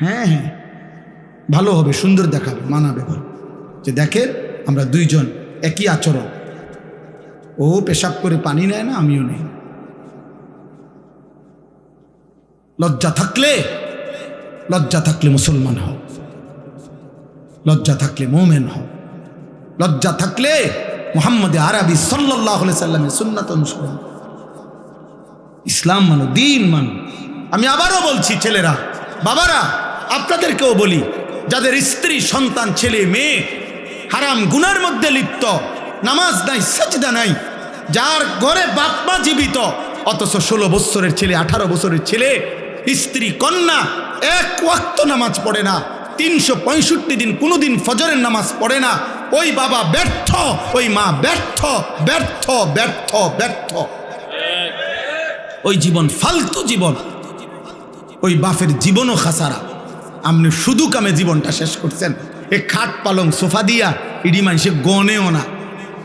হ্যাঁ হ্যাঁ, ভালো হবে, সুন্দর দেখাবে, মানাবে ভালো, যে দেখে আমরা দুইজন একই আচরণ, ও পেশাব করে পানি নেয় না, আমিও নেই। লজ্জা থাকলে মুসলমান হও, লজ্জা থাকলে মোমেন হও, লজ্জা থাকলে মুহাম্মদ আরবি সাল্লাল্লাহু আলাইহি সাল্লামের সুন্নাত অনুসরণ, ইসলাম মানো, দিন মানো। আমি আবারও বলছি, ছেলেরা, বাবারা, আপনাদেরকেও বলি, যাদের স্ত্রী, সন্তান, ছেলে মেয়ে হারাম গুনার মধ্যে লিপ্ত, নামাজ নাই, সাজদা নাই, যার ঘরে বাপ মা জীবিত অথচ 16 বছরের ছেলে, 18 বছরের ছেলে, স্ত্রী, কন্যা এক ওয়াক্ত নামাজ পড়ে না, 365 দিন কোনোদিন ফজরের নামাজ পড়ে না, ওই বাবা ব্যর্থ, ওই মা ব্যর্থ, ব্যর্থ, ব্যর্থ, ব্যর্থ। ওই জীবন ফালতু জীবন, ওই বাপের জীবনও খাসারা। আপনি শুধু কামে জীবনটা শেষ করছেন। এ খাট পালং সোফা দিয়া ইডি মানুষে গনেও না,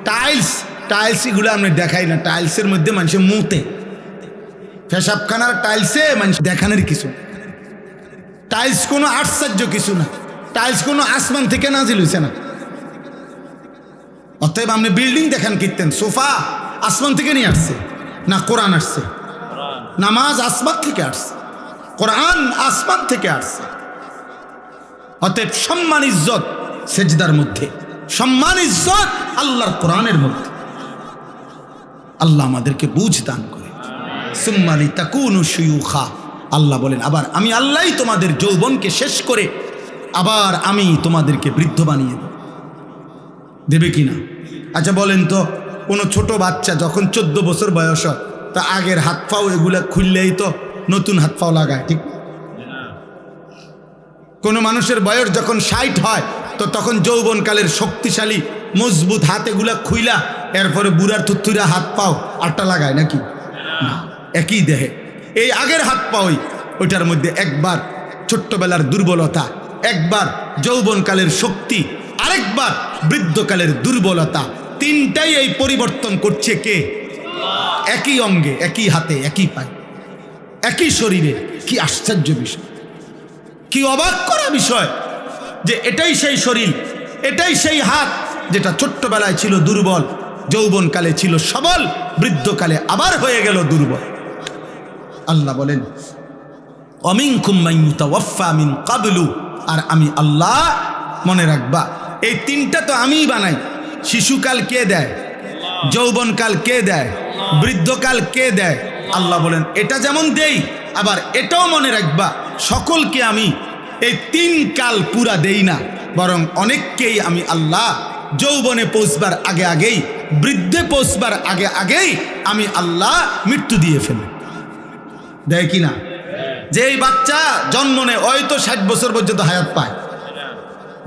টাইলস এগুলো আপনি দেখাই না, টাইলসের মধ্যে মানুষে মুতে, পেশাবখানার টাইলসে মানুষ দেখানোর কিছু, টাইলস কোনো আশ্চর্য কিছু না, টাইলস কোনো আসমান থেকে নাজিল হইছে না। অতএব আপনি বিল্ডিং দেখান কীর্তেন, সোফা আসমান থেকে নিয়ে আসছে না, কোরআন আসছে, নামাজ আসমান থেকে আসছে, কোরআন আসমান থেকে আসছে। অতএব সম্মান ইজ্জত সেজদার মধ্যে, সম্মান ইজ্জত আল্লাহর কোরআনের মধ্যে। আল্লাহ আমাদেরকে বুঝ দান করে। সুম্মালি তাকুনু শুয়ুখা, আল্লাহ বলেন, আবার আমি আল্লাহই তোমাদের যৌবনকে শেষ করে আবার আমি তোমাদেরকে বৃদ্ধ বানিয়ে দেবে কিনা? আচ্ছা বলেন তো, কোনো ছোট বাচ্চা যখন 14 বছর বয়স হয়, তা আগের হাত পাও এগুলা খুললেই তো নতুন হাত পাও লাগায়, ঠিক? কোনো মানুষের বয়স যখন 60 হয়, তো তখন যৌবনকালের শক্তিশালী মজবুত হাত এগুলা খুইলা এরপরে বুড়ার থুত্থুরা হাত পাও আটটা লাগায় নাকি? না, একই দেহে এই আগের হাত পাওই, ওইটার মধ্যে একবার ছোট্টবেলার দুর্বলতা, একবার যৌবনকালের শক্তি, আরেকবার বৃদ্ধকালের দুর্বলতা, তিনটাই এই পরিবর্তন করছে কে? একই অঙ্গে, একই হাতে, একই পায়ে, একই শরীরে। কি আশ্চর্য বিষয়, কি অবাক করা বিষয় যে এটাই সেই শরীর, এটাই সেই হাত যেটা ছোট্টবেলায় ছিল দুর্বল, যৌবনকালে ছিল সবল, বৃদ্ধকালে আবার হয়ে গেল দুর্বল। আল্লাহ বলেন, অমিনকুম মান ইউতাওয়াফা মিন ক্বাবলু, আর আমি আল্লাহ, মনে রাখবা এই তিনটা তো আমিই বানাই। শিশুকাল কে দেয়? যৌবনকাল কে দেয়? বৃদ্ধকাল কে দেয়? আল্লাহ বলেন, এটা যেমন দেই, আবার এটাও মনে রাখবা সকলকে আমি এই 3 কাল পুরা দেই না, বরং অনেককেই আমি আল্লাহ যৌবনে পৌঁছবার আগে আগেই, বৃদ্ধে পৌঁছবার আগে আগেই আমি আল্লাহ মৃত্যু দিয়ে ফেলি। দেয় কি না? যেই বাচ্চা জন্ম নেয় ওই তো 60 বছর পর্যন্ত হায়াত পায়,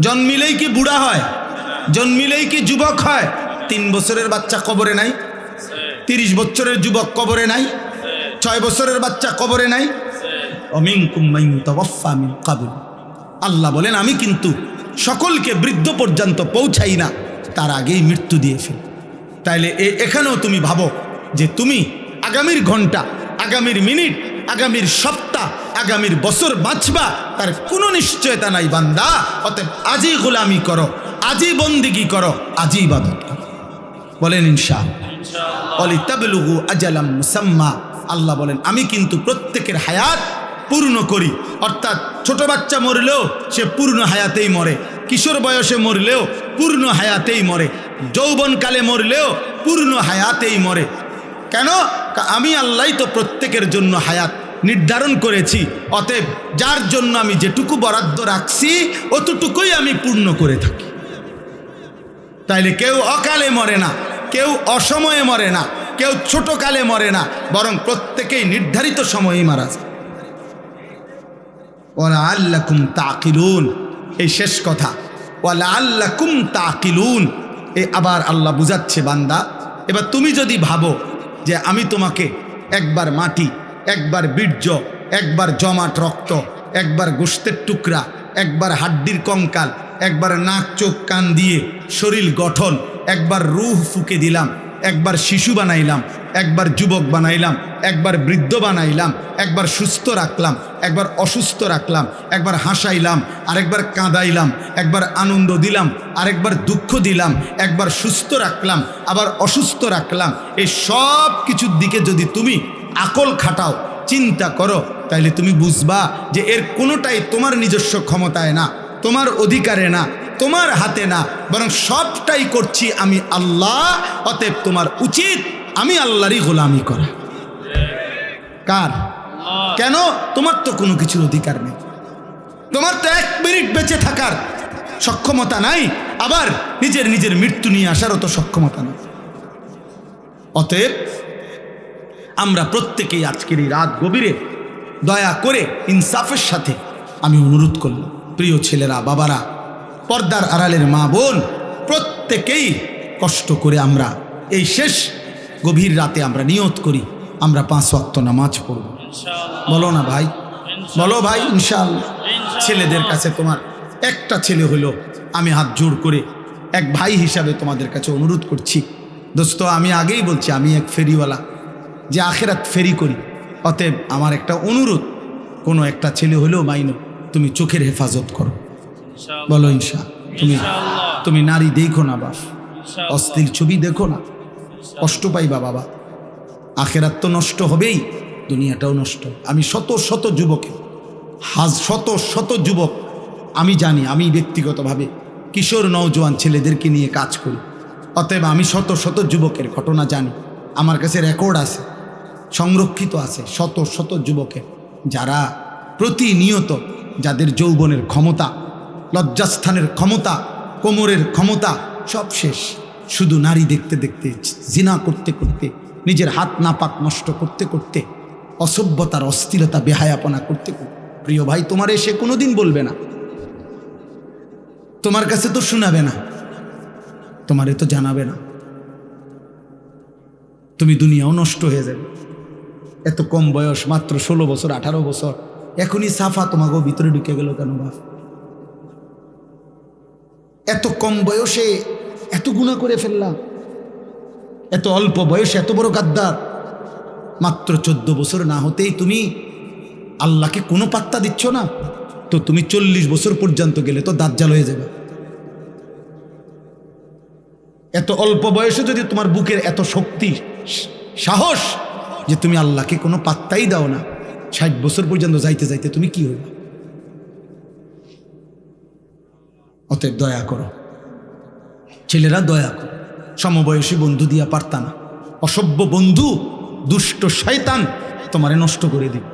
জন্মিলেই কি বুড়া হয়? জন্মিলেই কি যুবক হয়? 3 বছরের বাচ্চা কবরে নাই, 30 বছরের যুবক কবরে নাই, 6 বছরের বাচ্চা কবরে নাই। অমিনকুম মান ইউতাওয়াফা মিন ক্বাবল, আল্লাহ বলেন আমি কিন্তু সকলকে বৃদ্ধ পর্যন্ত পৌঁছাই না, তার আগেই মৃত্যু দিয়ে ফেলি। তাইলে এখানেও তুমি ভাবো যে তুমি আগামীর ঘন্টা, আগামীর মিনিট, আগামীর সপ্তাহ, আগামীর বছর বাঁচবা তার কোনো নিশ্চয়তা নাই বান্দা। অতএব আজই গোলামি করো, আজই বন্দিগি করো, আজই ইবাদত করো। বলেন ইনশাআল্লাহ। ওয়ালিতাবলুগু আজালাম মুসাম্মা, আল্লাহ বলেন আমি কিন্তু প্রত্যেকের হায়াত পূর্ণ করি। অর্থাৎ ছোট বাচ্চা মরলেও সে পূর্ণ হায়াতেই মরে, কিশোর বয়সে মরলেও পূর্ণ হায়াতেই মরে, যৌবনকালে মরলেও পূর্ণ হায়াতেই মরে। কেন? আমি আল্লাহ তো প্রত্যেকের জন্য হায়াত নির্ধারণ করেছি। অতএব যার জন্য আমি যেটুকু বরাদ্দ রাখছি অতটুকুই আমি পূর্ণ করে থাকি। তাইলে কেউ অকালে মরে না, কেউ অসময়ে মরে না, কেউ ছোট কালে মরে না, বরং প্রত্যেকেই নির্ধারিত সময়েই মারা যায়। ওয়ালাআল্লাকুম তাকিলুন, এই শেষ কথা, ওয়ালাআল্লাকুম তাকিলুন। এই আবার আল্লাহ বুঝাচ্ছে, বান্দা এবার তুমি যদি ভাবো যে আমি তোমাকে একবার মাটি, একবার বীর্য, একবার জমাট রক্ত, একবার গোশতের টুকরা, একবার হাড্ডির কঙ্কাল, একবার নাক চোখ কান দিয়ে শরীর গঠন, একবার রূহ ফুঁকে দিলাম, একবার শিশু বানাইলাম, একবার যুবক বানাইলাম, একবার বৃদ্ধ বানাইলাম, একবার সুস্থ রাখলাম, একবার অসুস্থ রাখলাম, একবার হাসাইলাম, আরেকবার কাঁদাইলাম, একবার আনন্দ দিলাম, আরেকবার দুঃখ দিলাম, একবার সুস্থ রাখলাম, আবার অসুস্থ রাখলাম, এই সব কিছুর দিকে যদি তুমি আকল খাটাও, চিন্তা করো, তাইলে তুমি বুঝবা যে এর কোনোটাই তোমার নিজস্ব ক্ষমতায় না, তোমার অধিকারে না, তোমার হাতে না, বরং সবটাই করছি আমি আল্লাহ। অতএব তোমার উচিত আমি আল্লাহরই গোলামি করা। কার? কেন? তোমার তো কোনো কিছুর অধিকার নেই, তোমার তো এক মিনিট বেঁচে থাকার সক্ষমতা নাই, আবার নিজের মৃত্যু নিয়ে আসারও তো সক্ষমতা নেই। অতএব আমরা প্রত্যেকেই আজকের এই রাত গভীরে দয়া করে ইনসাফের সাথে আমি অনুরোধ করলাম, প্রিয় ছেলেরা, বাবারা, পর্দার আড়ালের মা বোন, প্রত্যেকেই কষ্ট করে আমরা এই শেষ গভীর রাতে আমরা নিয়ত করি আমরা 5 ওয়াক্ত নামাজ পড়ব। বলো না ভাই, বলো ভাই, ইনশাআল্লাহ। ছেলেদের কাছে তোমার একটা ছেলে হলো, আমি হাত জোড় করে এক ভাই হিসাবে তোমাদের কাছে অনুরোধ করছি, দোস্ত, আমি আগেই বলছি আমি এক ফেরিওয়ালা, যে আখেরাত ফেরি করি। অতএব আমার একটা অনুরোধ, কোনো একটা ছেলে হলেও মাইনো, তুমি চোখের হেফাজত করো। বলো ইনশাআল্লাহ। তুমি নারী দেখো না বাপ, অশ্লীল ছবি দেখো না, কষ্ট পাইবা বাবা। আখেরাত তো নষ্ট হবেই, দুনিয়াটাও নষ্ট। আমি শত শত যুবক আমি জানি, আমি ব্যক্তিগতভাবে কিশোর নওজোয়ান ছেলেদেরকে নিয়ে কাজ করি। অতএব আমি শত শত যুবকের ঘটনা জানি, আমার কাছে রেকর্ড আছে, সংরক্ষিত আছে, শত শত যুবকের, যারা প্রতিনিয়ত, যাদের যৌবনের ক্ষমতা, লজ্জাস্থানের ক্ষমতা, কোমরের ক্ষমতা সব শেষ, শুধু নারী দেখতে দেখতে, জিনা করতে করতে, নিজের হাত নাপাক নষ্ট করতে করতে, অসভ্যতার অস্থিরতা বেহায়াপনা করতে করতে। প্রিয় ভাই, তোমার এসে কোনোদিন বলবে না, তোমার কাছে তো শোনাবে না, তোমারে তো জানাবে না, তুমি দুনিয়াও নষ্ট হয়ে যাবে। এত কম বয়স, মাত্র 16 বছর 18 বছর, এখনই সাফা তোমাকেও ভিতরে ঢুকে গেল কেন বাপ? এত কম বয়সে এত গুনাহ করে ফেললাম, এত অল্প বয়সে এত বড় গাদ্দার। মাত্র 14 বছর না হতেই তুমি আল্লাহকে কোনো পাত্তা দিচ্ছ না, তো তুমি 40 বছর পর্যন্ত গেলে তো দাজ্জাল হয়ে যাবে। এত অল্প বয়সে যদি তোমার বুকের এত শক্তি, সাহস, যে তুমি আল্লাহকে কোনো পাত্তাই দাও না, 60 বছর পর্যন্ত যাইতে যাইতে তুমি কি হইবে? অতএব দয়া করো ছেলেরা, দয়া করো। সমবয়সী বন্ধু দিয়া পারতা না, অসভ্য বন্ধু, দুষ্ট শয়তান তোমারে নষ্ট করে দিবে,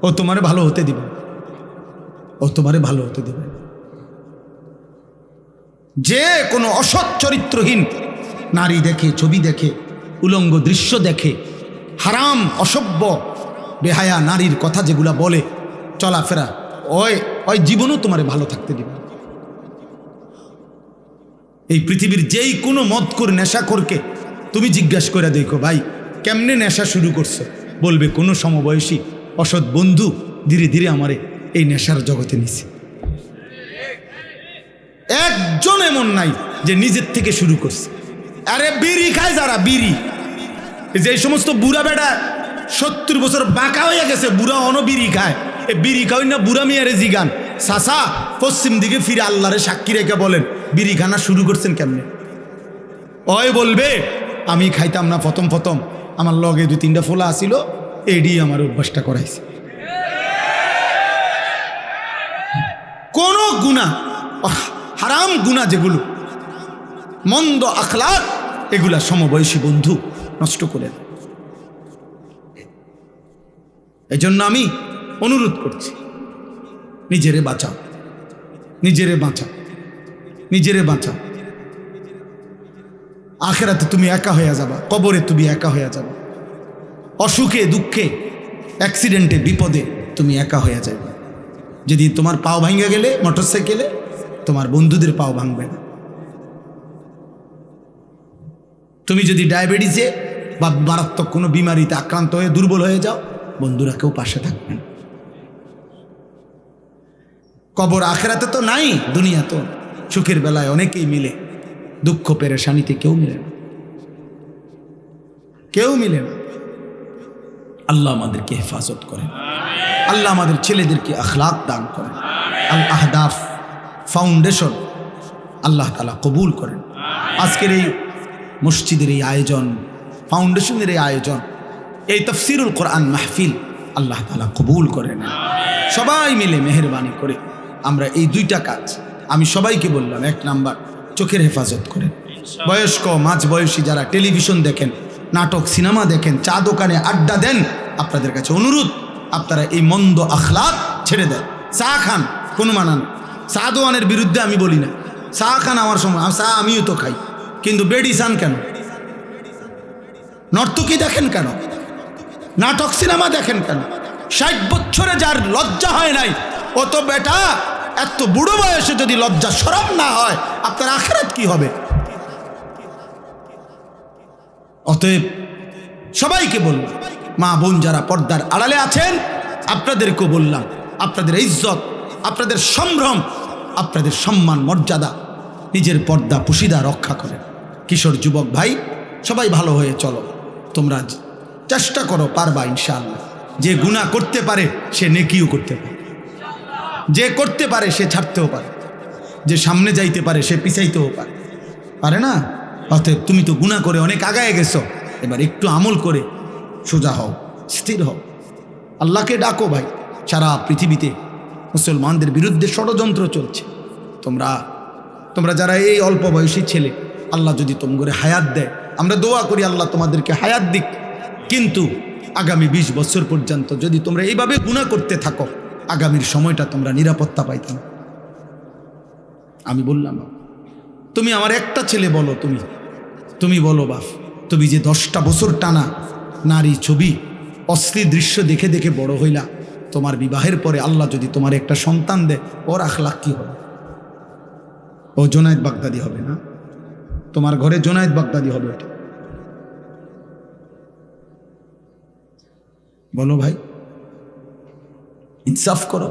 ও তোমারে ভালো হতে দিবে, ও তোমারে ভালো হতে দিবে। যে কোনো অসৎ চরিত্রহীন নারী দেখে, ছবি দেখে, উলঙ্গ দৃশ্য দেখে, হারাম অসভ্য বেহায়া নারীর কথা যেগুলা বলে, চলাফেরা, ওই জীবনও তোমারে ভালো থাকতে দিবে। এই পৃথিবীর যেই কোনো মদখোর নেশাখোরকে তুমি জিজ্ঞাসা করে দেখো, ভাই কেমনে নেশা শুরু করছো, বলবে কোনো সমবয়সী অসৎ বন্ধু ধীরে ধীরে আমারে এই নেশার জগতে নিছে। একজন এমন নাই যে নিজের থেকে শুরু করছে। আরে বিড়ি খায় যারা, বিড়ি, যে সমস্ত বুড়া বেটা 70 বছর বাঁকা হয়ে গেছে, বুড়া বিড়ি খায়, এ বিড়ি খাওয়াই না বুড়া মেয়ারে জিগান, চাচা পশ্চিম দিকে ফিরে আল্লাহরে সাক্ষী রেখে বলেন বিড়ি খানা শুরু করছেন কেমনে? ওই বলবে আমি খাইতাম না প্রথম, আমার লগে 2-3টা ফোলা আসিল, এডি আমার অভ্যাসটা করাইছে। কোন গুনাহ, হারাম গুনাহ যেগুলো, মন্দ আখলাক, এগুলা সমবয়সী বন্ধু নষ্ট করে দেয়। এই জন্য আমি অনুরোধ করছি, নিজেরে বাঁচাও, নিজেরে বাঁচাও, নিজেরে বাঁচাও। আখেরাতে তুমি একা হয়ে যাবা, কবরে তুমি একা হয়ে যাবা, অসুখে দুঃখে অ্যাক্সিডেন্টে বিপদে তুমি একা হয়ে যাবে। যদি তোমার পাও ভাঙা গেলে মোটরসাইকেলে, তোমার বন্ধুদের পাও ভাঙবে না। তুমি যদি ডায়াবেটিসে বা মারাত্মক কোনো বিমারিতে আক্রান্ত হয়ে দুর্বল হয়ে যাও, বন্ধুরা কেউ পাশে থাকবে না। কবর আখেরাতে তো নাই, দুনিয়া তো সুখের বেলায় অনেকেই মিলে, দুঃখ পেরেশানিতে কেউ মিলে না, কেউ মিলে না। আল্লাহ আমাদেরকে হেফাজত করেন, আল্লাহ আমাদের ছেলেদেরকে আখলাক দান করেন। আল আহদাফ ফাউন্ডেশন আল্লাহ তাআলা কবুল করেন। আজকের এই মসজিদের এই আয়োজন, ফাউন্ডেশনের এই আয়োজন, এই তাফসিরুল কোরআন মাহফিল আল্লাহ তাআলা কবুল করেন। সবাই মিলে মেহেরবানি করে আমরা এই দুইটা কাজ আমি সবাইকে বললাম। এক নাম্বার, চোখের হেফাজত করেন। বয়স্ক মাঝ বয়সী যারা টেলিভিশন দেখেন, নাটক সিনেমা দেখেন, চা দোকানে আড্ডা দেন, আপনাদের কাছে অনুরোধ, আপনারা এই মন্দ আখলাক ছেড়ে দেন। চা খান, কোনো মানান, চা দোয়ানের বিরুদ্ধে আমি বলি না, চা খান আমার সময়, চা আমিও তো খাই, কিন্তু বেডি চান কেন? নর্তকী দেখেন কেন? নাটক সিনেমা দেখেন কেন? 60 বছরে যার লজ্জা হয় নাই, ও তো বেটা এত বুড়ো বয়সে যদি লজ্জা শরম না হয়, আপনার আখিরাত কি হবে? অতএব সবাইকে বললাম, মা বোন যারা পর্দার আড়ালে আছেন, আপনাদেরকেও বললাম, আপনাদের ইজ্জত, আপনাদের সম্ভ্রম, আপনাদের সম্মান মর্যাদা, নিজের পর্দা পুশিদা রক্ষা করেন। কিশোর যুবক ভাই, সবাই ভালো হয়ে চলো। তোমরা চেষ্টা করো, পারবা ইনশাআল্লাহ। যে গুনাহ করতে পারে সে নেকিও করতে পারে, যে করতে পারে সে ছাড়তেও পারে, যে সামনে যাইতে পারে সে পিছাইতেও পারে, পারে না? অতএব তুমি তো গুনাহ করে অনেক আগায় গেছো, এবার একটু আমল করে সোজা হও, স্থির হও, আল্লাহকে ডাকো। ভাই, সারা পৃথিবীতে মুসলমানদের বিরুদ্ধে ষড়যন্ত্র চলছে। তোমরা যারা এই অল্প বয়সী ছেলে, আল্লাহ যদি তোমাদের হায়াত দেয়, আমরা দোয়া করি আল্লাহ তোমাদেরকে হায়াত দিক, কিন্তু আগামী 20 বছর পর্যন্ত যদি তোমরা এইভাবে গুনাহ করতে থাকো, আগামীর সময়টা তোমরা নিরাপত্তা পাইতে না। আমি বললাম, তুমি আমার একটা ছেলে বলো, তুমি বলো বাপ, তুমি যে 10টা বছর টানা নারী ছবি অশ্লীল দৃশ্য দেখে দেখে বড় হইলা, তোমার বিবাহের পরে আল্লাহ যদি তোমার একটা সন্তান দেয়, ওর আখলাক কি হবে? ও জোনায়েদ বাগদাদি হবে না? তোমার ঘরে জোনায়েদ বাগদাদি হবে ওটা? বলো ভাই, ইনসাফ করো।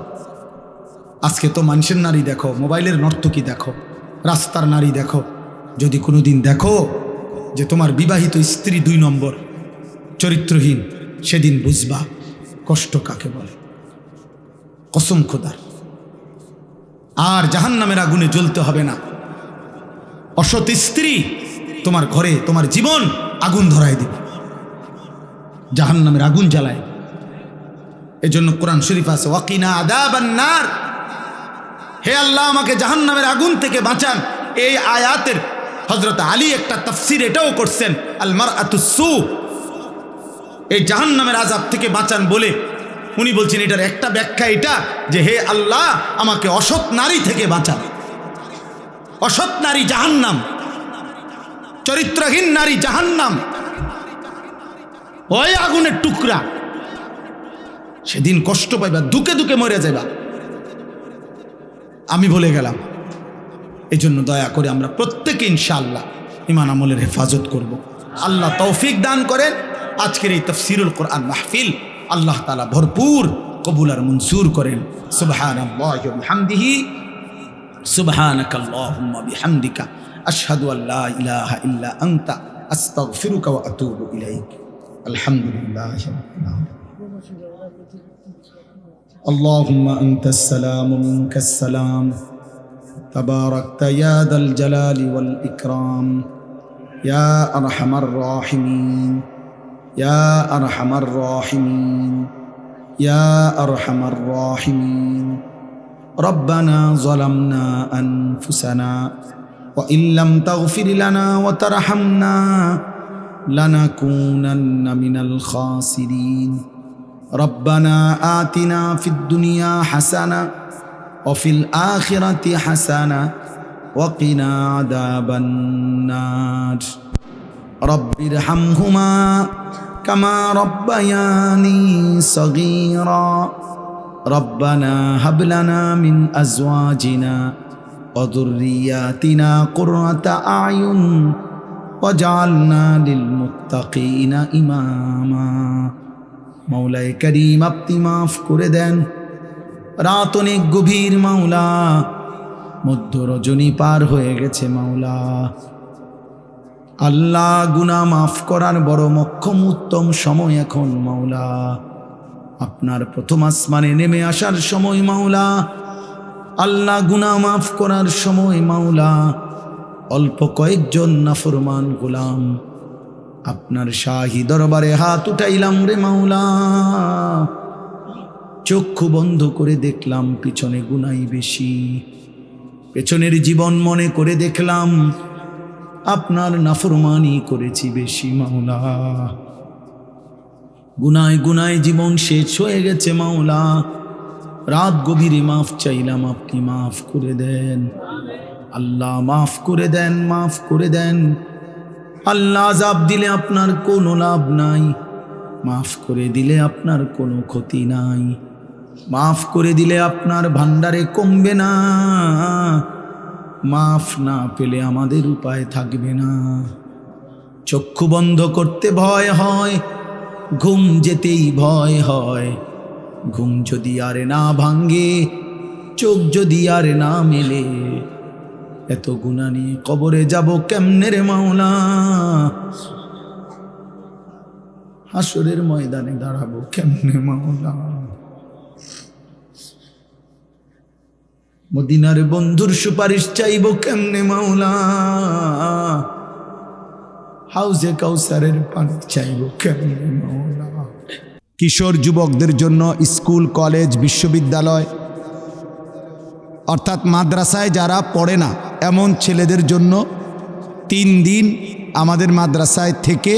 আজকে তো মানুষের নারী দেখো, মোবাইলের নর্তকী দেখো, রাস্তার নারী দেখো। যদি কোনোদিন দেখো যে তোমার বিবাহিত স্ত্রী 2 নম্বর চরিত্রহীন, সেদিন বুঝবা কষ্ট কাকে বলে। কসম খোদার। আর জাহান্নামের আগুনে জ্বলতে হবে না। অসৎ স্ত্রী তোমার ঘরে তোমার জীবন আগুন ধরায় দিবে, জাহান্নামের আগুন জ্বালায়। এজন্য কোরআন শরীফ আছে, ওয়াকিনা আযাবান নার, হে আল্লাহ আমাকে জাহান্নামের আগুন থেকে বাঁচান। এই আয়াতের হযরত আলী একটা তাফসীর এটাও করছেন, আল মারআতুস সু, এই জাহান্নামের আযাব থেকে বাঁচান বলে উনি বলছেন এটার একটা ব্যাখ্যা এটা, যে হে আল্লাহ আমাকে অসৎ নারী থেকে বাঁচান। অসৎ নারী জাহান্নাম, চরিত্রহীন নারী জাহান্নাম, ওই আগুনের টুকরা। সেদিন কষ্ট পাইবা, দুকে দুকে মরে যাইবা। আমি বলে গেলাম। এই জন্য দয়া করে আমরা প্রত্যেকে ইনশাআল্লাহ ঈমান আমলের হেফাজত করব। আল্লাহ তৌফিক দান করেন। আজকের এই তাফসীরুল কোরআন মাহফিল আল্লাহ তাআলা ভরপুর কবুল আর মনসুর করেন। সুবহানাল্লাহি ওয়া বিহামদিহি, সুবহানাকাল্লাহুম্মা বিহামদিকা, আশহাদু আল্লা ইলাহা ইল্লা আনতা, আস্তাগফিরুকা ওয়া আতুবু ইলাইক। আলহামদুলিল্লাহি রাব্বিল আলামিন। اللهم أنت السلام منك السلام، تباركت يا ذا الجلال والإكرام، يا أرحم الراحمين، يا أرحم الراحمين، يا أرحم الراحمين. ربنا ظلمنا أنفسنا وإن لم تغفر لنا وترحمنا لنكونن من الخاسرين. ربنا آتنا في الدنيا حسنة وفي الآخرة حسنة وقنا عذاب النار. রব্বিরহামহুমা কামা রব্বায়ানি সগীরা রব্বানা হাব লানা মিন আজওয়াজিনা ওয়া যুররিয়াতিনা কুররাতা আয়ুন ওয়াজআলনা লিল মুত্তাকিনা ইমামা। মাওলায়ে করিম, আপনি মাফ করে দেন। রাত অনেক গভীর মাওলা, মধ্য রজনী পার হয়ে গেছে মাওলা। আল্লাহ, গুনাহ মাফ করার বড় মক্ষম উত্তম সময় এখন মাওলা। আপনার প্রথম আসমানে নেমে আসার সময় মাওলা। আল্লাহ, গুনাহ মাফ করার সময় মাওলা। অল্প কয়েকজন নাফরমান গোলাম আপনার শাহী দরবারে হাত উঠাইলাম রে মাওলা। চক্ষু বন্ধ করে দেখলাম পিছনে গুনাই বেশি, পেছনের জীবন মনে করে দেখলাম আপনার নাফরমানি করেছি বেশি মাওলা। গুনায় গুনায় জীবন শেষ হয়ে গেছে মাওলা। রাত গভীরে মাফ চাইলাম, আপনি মাফ করে দেন আল্লাহ, মাফ করে দেন, মাফ করে দেন আল্লাহ। আযাব দিলে আপনার কোনো লাভ নাই, মাফ করে দিলে আপনার কোনো ক্ষতি নাই, মাফ করে দিলে আপনার ভান্ডারে কমবে না, মাফ না পেলে আমাদের উপায় থাকবে না। চক্ষু বন্ধ করতে ভয় হয়, ঘুম যেতেই ভয় হয়। ঘুম যদি আর না ভাঙ্গে, চোখ যদি আর না মেলে, এত গুনাহ নিয়ে কবরে যাব কেমনে রে মাওলা? হাসরের ময়দানে দাঁড়াবো কেমনে মাওলা? মদিনার বন্ধুর সুপারিশ চাইব কেমনে মাওলা? হাউজে কাউসারের পানি চাইব কেমনে মাওলা? কিশোর যুবকদের জন্য স্কুল, কলেজ, বিশ্ববিদ্যালয় অর্থাৎ মাদ্রাসায় যারা পড়ে না এমন ছেলেদের জন্য 3 দিন আমাদের মাদ্রাসায় থেকে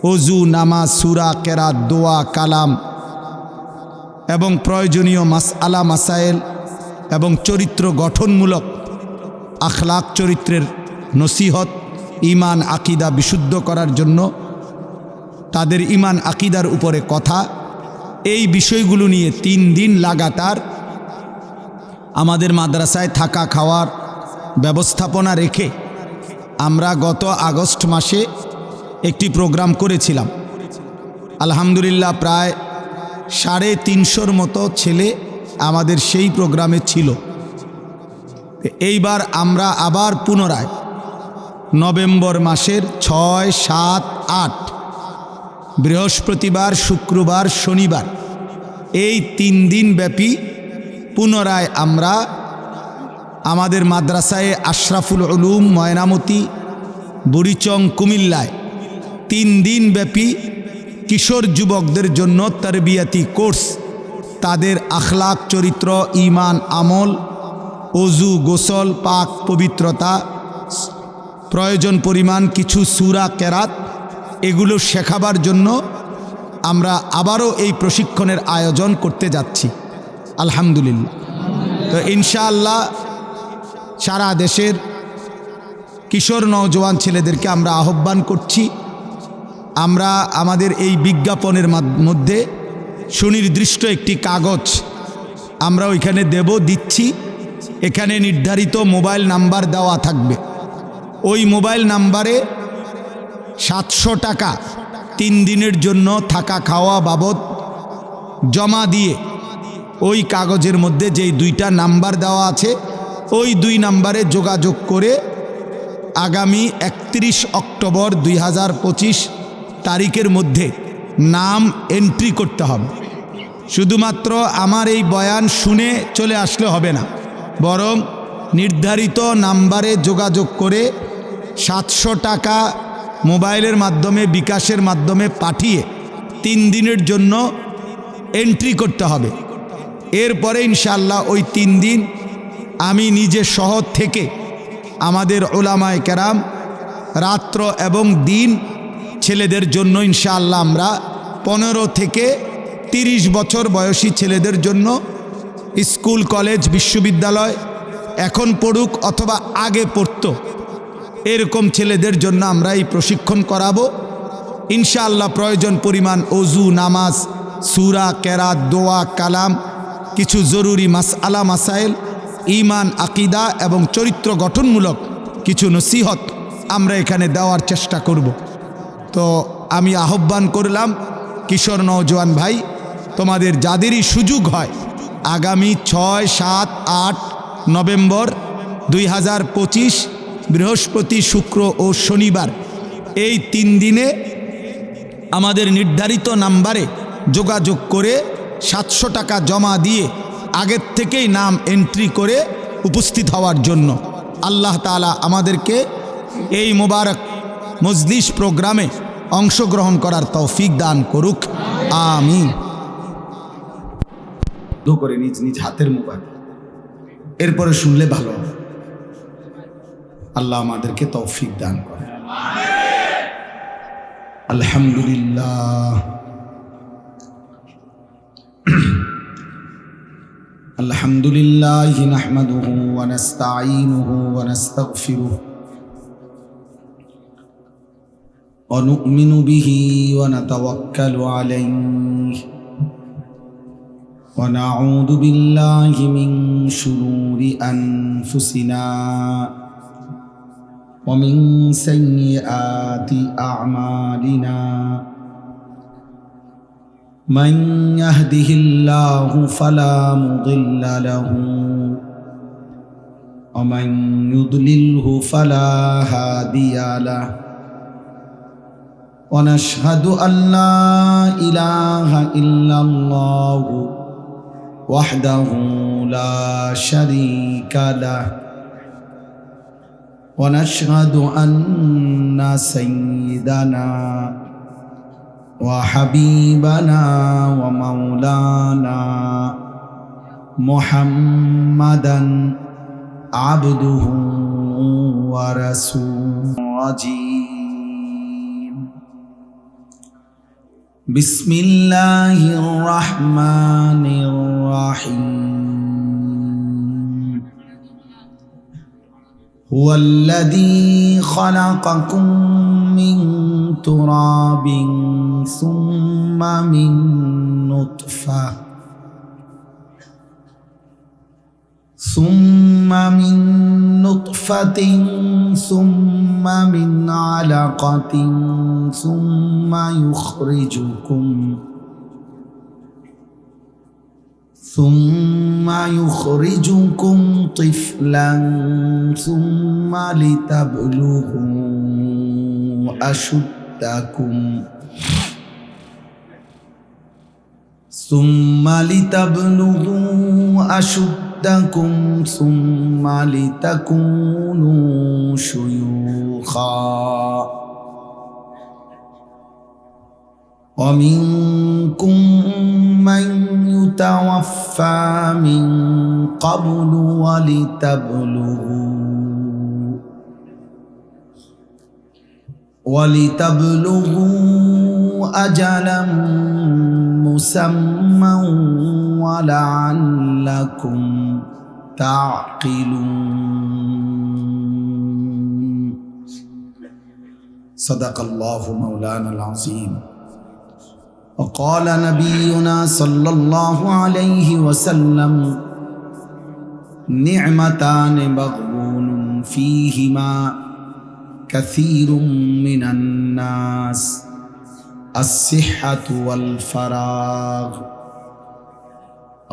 ওযু, নামাজ, সূরা, কেরাত, দোয়া, কালাম এবং প্রয়োজনীয় মাসআলা মাসাইল এবং চরিত্র গঠনমূলক আখলাক, চরিত্রের নসিহত, ঈমান আকীদা বিশুদ্ধ করার জন্য, তাদের ঈমান আকীদার উপরে কথা, এই বিষয়গুলো নিয়ে 3 দিন লাগাতার আমাদের মাদ্রাসায় থাকা খাওয়ার ব্যবস্থাপনা রেখে আমরা গত আগস্ট মাসে একটি প্রোগ্রাম করেছিলাম। আলহামদুলিল্লাহ, প্রায় 350 মতো ছেলে আমাদের সেই প্রোগ্রামে ছিল। এইবার আমরা আবার পুনরায় নভেম্বর মাসের 6, 7, 8 বৃহস্পতিবার, শুক্রবার, শনিবার এই 3 দিন ব্যাপী পুনরায় আমরা আমাদের মাদ্রাসায় আশরাফুল উলুম ময়নামতি, বুড়িচং, কুমিল্লায় 3 দিন ব্যাপী কিশোর যুবকদের জন্য তারবিয়াতি কোর্স, তাদের আখলাক, চরিত্র, ঈমান, আমল, ওযু, গোসল, পাক পবিত্রতা, প্রয়োজন পরিমাণ কিছু সূরা, কেরাত এগুলো শেখাবার জন্য আমরা আবারও এই প্রশিক্ষণের আয়োজন করতে যাচ্ছি আলহামদুলিল্লাহ। তো ইনশাআল্লাহ সারা দেশের কিশোর নওজোয়ান ছেলেদেরকে আমরা আহ্বান করছি, আমরা আমাদের এই বিজ্ঞাপনের মধ্যে সুনির্দিষ্ট একটি কাগজ আমরা ওইখানে দিচ্ছি। এখানে নির্ধারিত মোবাইল নাম্বার দেওয়া থাকবে। ওই মোবাইল নাম্বারে 700 টাকা 3 দিনের জন্য থাকা খাওয়া বাবদ জমা দিয়ে ওই কাগজের মধ্যে যেই 2টা নাম্বার দেওয়া আছে ওই 2 নাম্বারে যোগাযোগ করে আগামী 31 অক্টোবর 2025 তারিখের মধ্যে নাম এন্ট্রি করতে হবে। শুধুমাত্র আমার এই বয়ান শুনে চলে আসলে হবে না, বরং নির্ধারিত নাম্বারে যোগাযোগ করে 700 টাকা মোবাইলের মাধ্যমে, বিকাশের মাধ্যমে পাঠিয়ে 3 দিনের জন্য এন্ট্রি করতে হবে। এরপরে ইনশাআল্লাহ ওই 3 দিন আমি নিজে শহর থেকে আমাদের উলামায়ে কেরাম রাত্র এবং দিন ছেলেদের জন্য ইনশাআল্লাহ আমরা 15 থেকে 30 বছর বয়সী ছেলেদের জন্য স্কুল, কলেজ, বিশ্ববিদ্যালয় এখন পড়ুক অথবা আগে পড়তো এরকম ছেলেদের জন্য আমরা এই প্রশিক্ষণ করাবো ইনশাআল্লাহ। প্রয়োজন পরিমাণ অজু, নামাজ, সূরা, কেরাত, দোয়া, কালাম, কিছু জরুরি মাসআলা মাসাইল, ঈমান, আকীদা এবং চরিত্র গঠনমূলক কিছু নসিহত আমরা এখানে দেওয়ার চেষ্টা করব। তো আমি আহ্বান করলাম কিশোর নওজোয়ান ভাই, তোমাদের যাদেরই সুযোগ হয় আগামী 6, 7, 8 নভেম্বর 2025 বৃহস্পতি, শুক্র ও শনিবার এই 3 দিনে আমাদের নির্ধারিত নাম্বারে যোগাযোগ করে 700 টাকা জমা দিয়ে আগের থেকেই নাম এন্ট্রি করে উপস্থিত হওয়ার জন্য আল্লাহ তাআলা আমাদেরকে এই মোবারক মজলিস প্রোগ্রামে অংশগ্রহণ করার তৌফিক দান করুক, আমিন। করে নিজ নিজ হাতের মোবাইল এরপরে শুনলে ভালো হবে। আল্লাহ আমাদেরকে তৌফিক দান করে। আলহামদুলিল্লাহ আলহামদুলিল্লাহি নাহমাদুহু ওয়া নাস্তাঈনুহু ওয়া নাস্তাগফিরুহু ওয়া নু'মিনু বিহি ওয়া নাতাওয়াক্কালু আলাইহি ওয়া নাউযু বিল্লাহি মিন শুরুরি আনফুসিনা ওয়া মিন সাইয়্যাতি আ'মালিনা من يهده الله فلا مضل له ومن يضلله فلا هادي له ونشهد أن لا إله إلا الله وحده لا شريك له ونشهد أن سيدنا وحبيبنا ومولانا محمدا عبده ورسوله. بسم الله الرحمن الرحيم. هو الذي خلقكم من تراب ثم من نطفة ثم من علقة ثم يخرجكم طفلا ثم لتبلغوا أشدكم ثم لتكونوا شيوخا ومنكم من يتوفى من قبل ولتبلغوا أجلا مسمى ولعلكم تعقلون. صدق الله مولانا العظيم. وقال نبينا صلى الله عليه وسلم: نعمتان مغبون فيهما كثير من الناس الصحة والفراغ.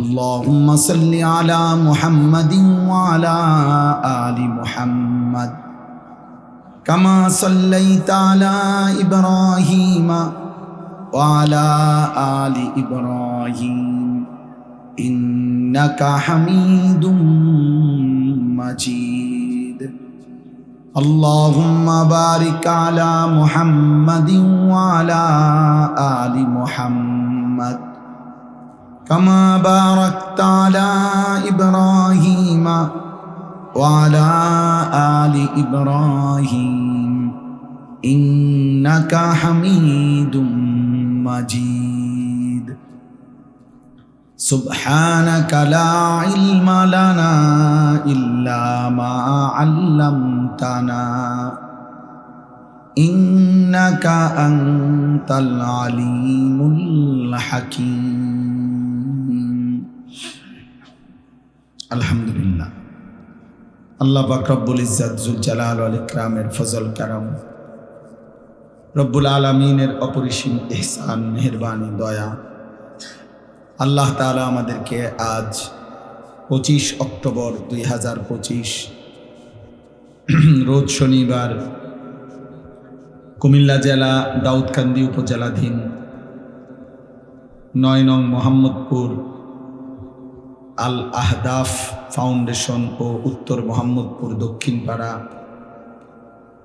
اللهم صل على محمد وعلى آل محمد كما صليت على إبراهيم وعلى آل إبراهيم إنك حميد مجيد. اللهم بارك على محمد وعلى آل محمد كما باركت على إبراهيم وعلى آل إبراهيم إنك حميد مجيد. سبحانك لا علم لنا إلا ما علمتنا ইন্নাকা আনতাল আলিমুল হাকীম। আলহামদুলিল্লাহ, আল্লাহ পাক রব্বুল ইজ্জত জুল জালাল ওয়াল ইকরামের ফজল কারাম, রব্বুল আলামিনের অপরিসীম ইহসান, মেহেরবানি, দয়া, আল্লাহ তাআলা আমাদেরকে আজ 25 অক্টোবর 2025 রোজ শনিবার কুমিল্লা জেলা দাউদকান্দি উপজেলাধীন 9 নং মোহাম্মদপুর আল আহদাফ ফাউন্ডেশন ও উত্তর মোহাম্মদপুর দক্ষিণপাড়া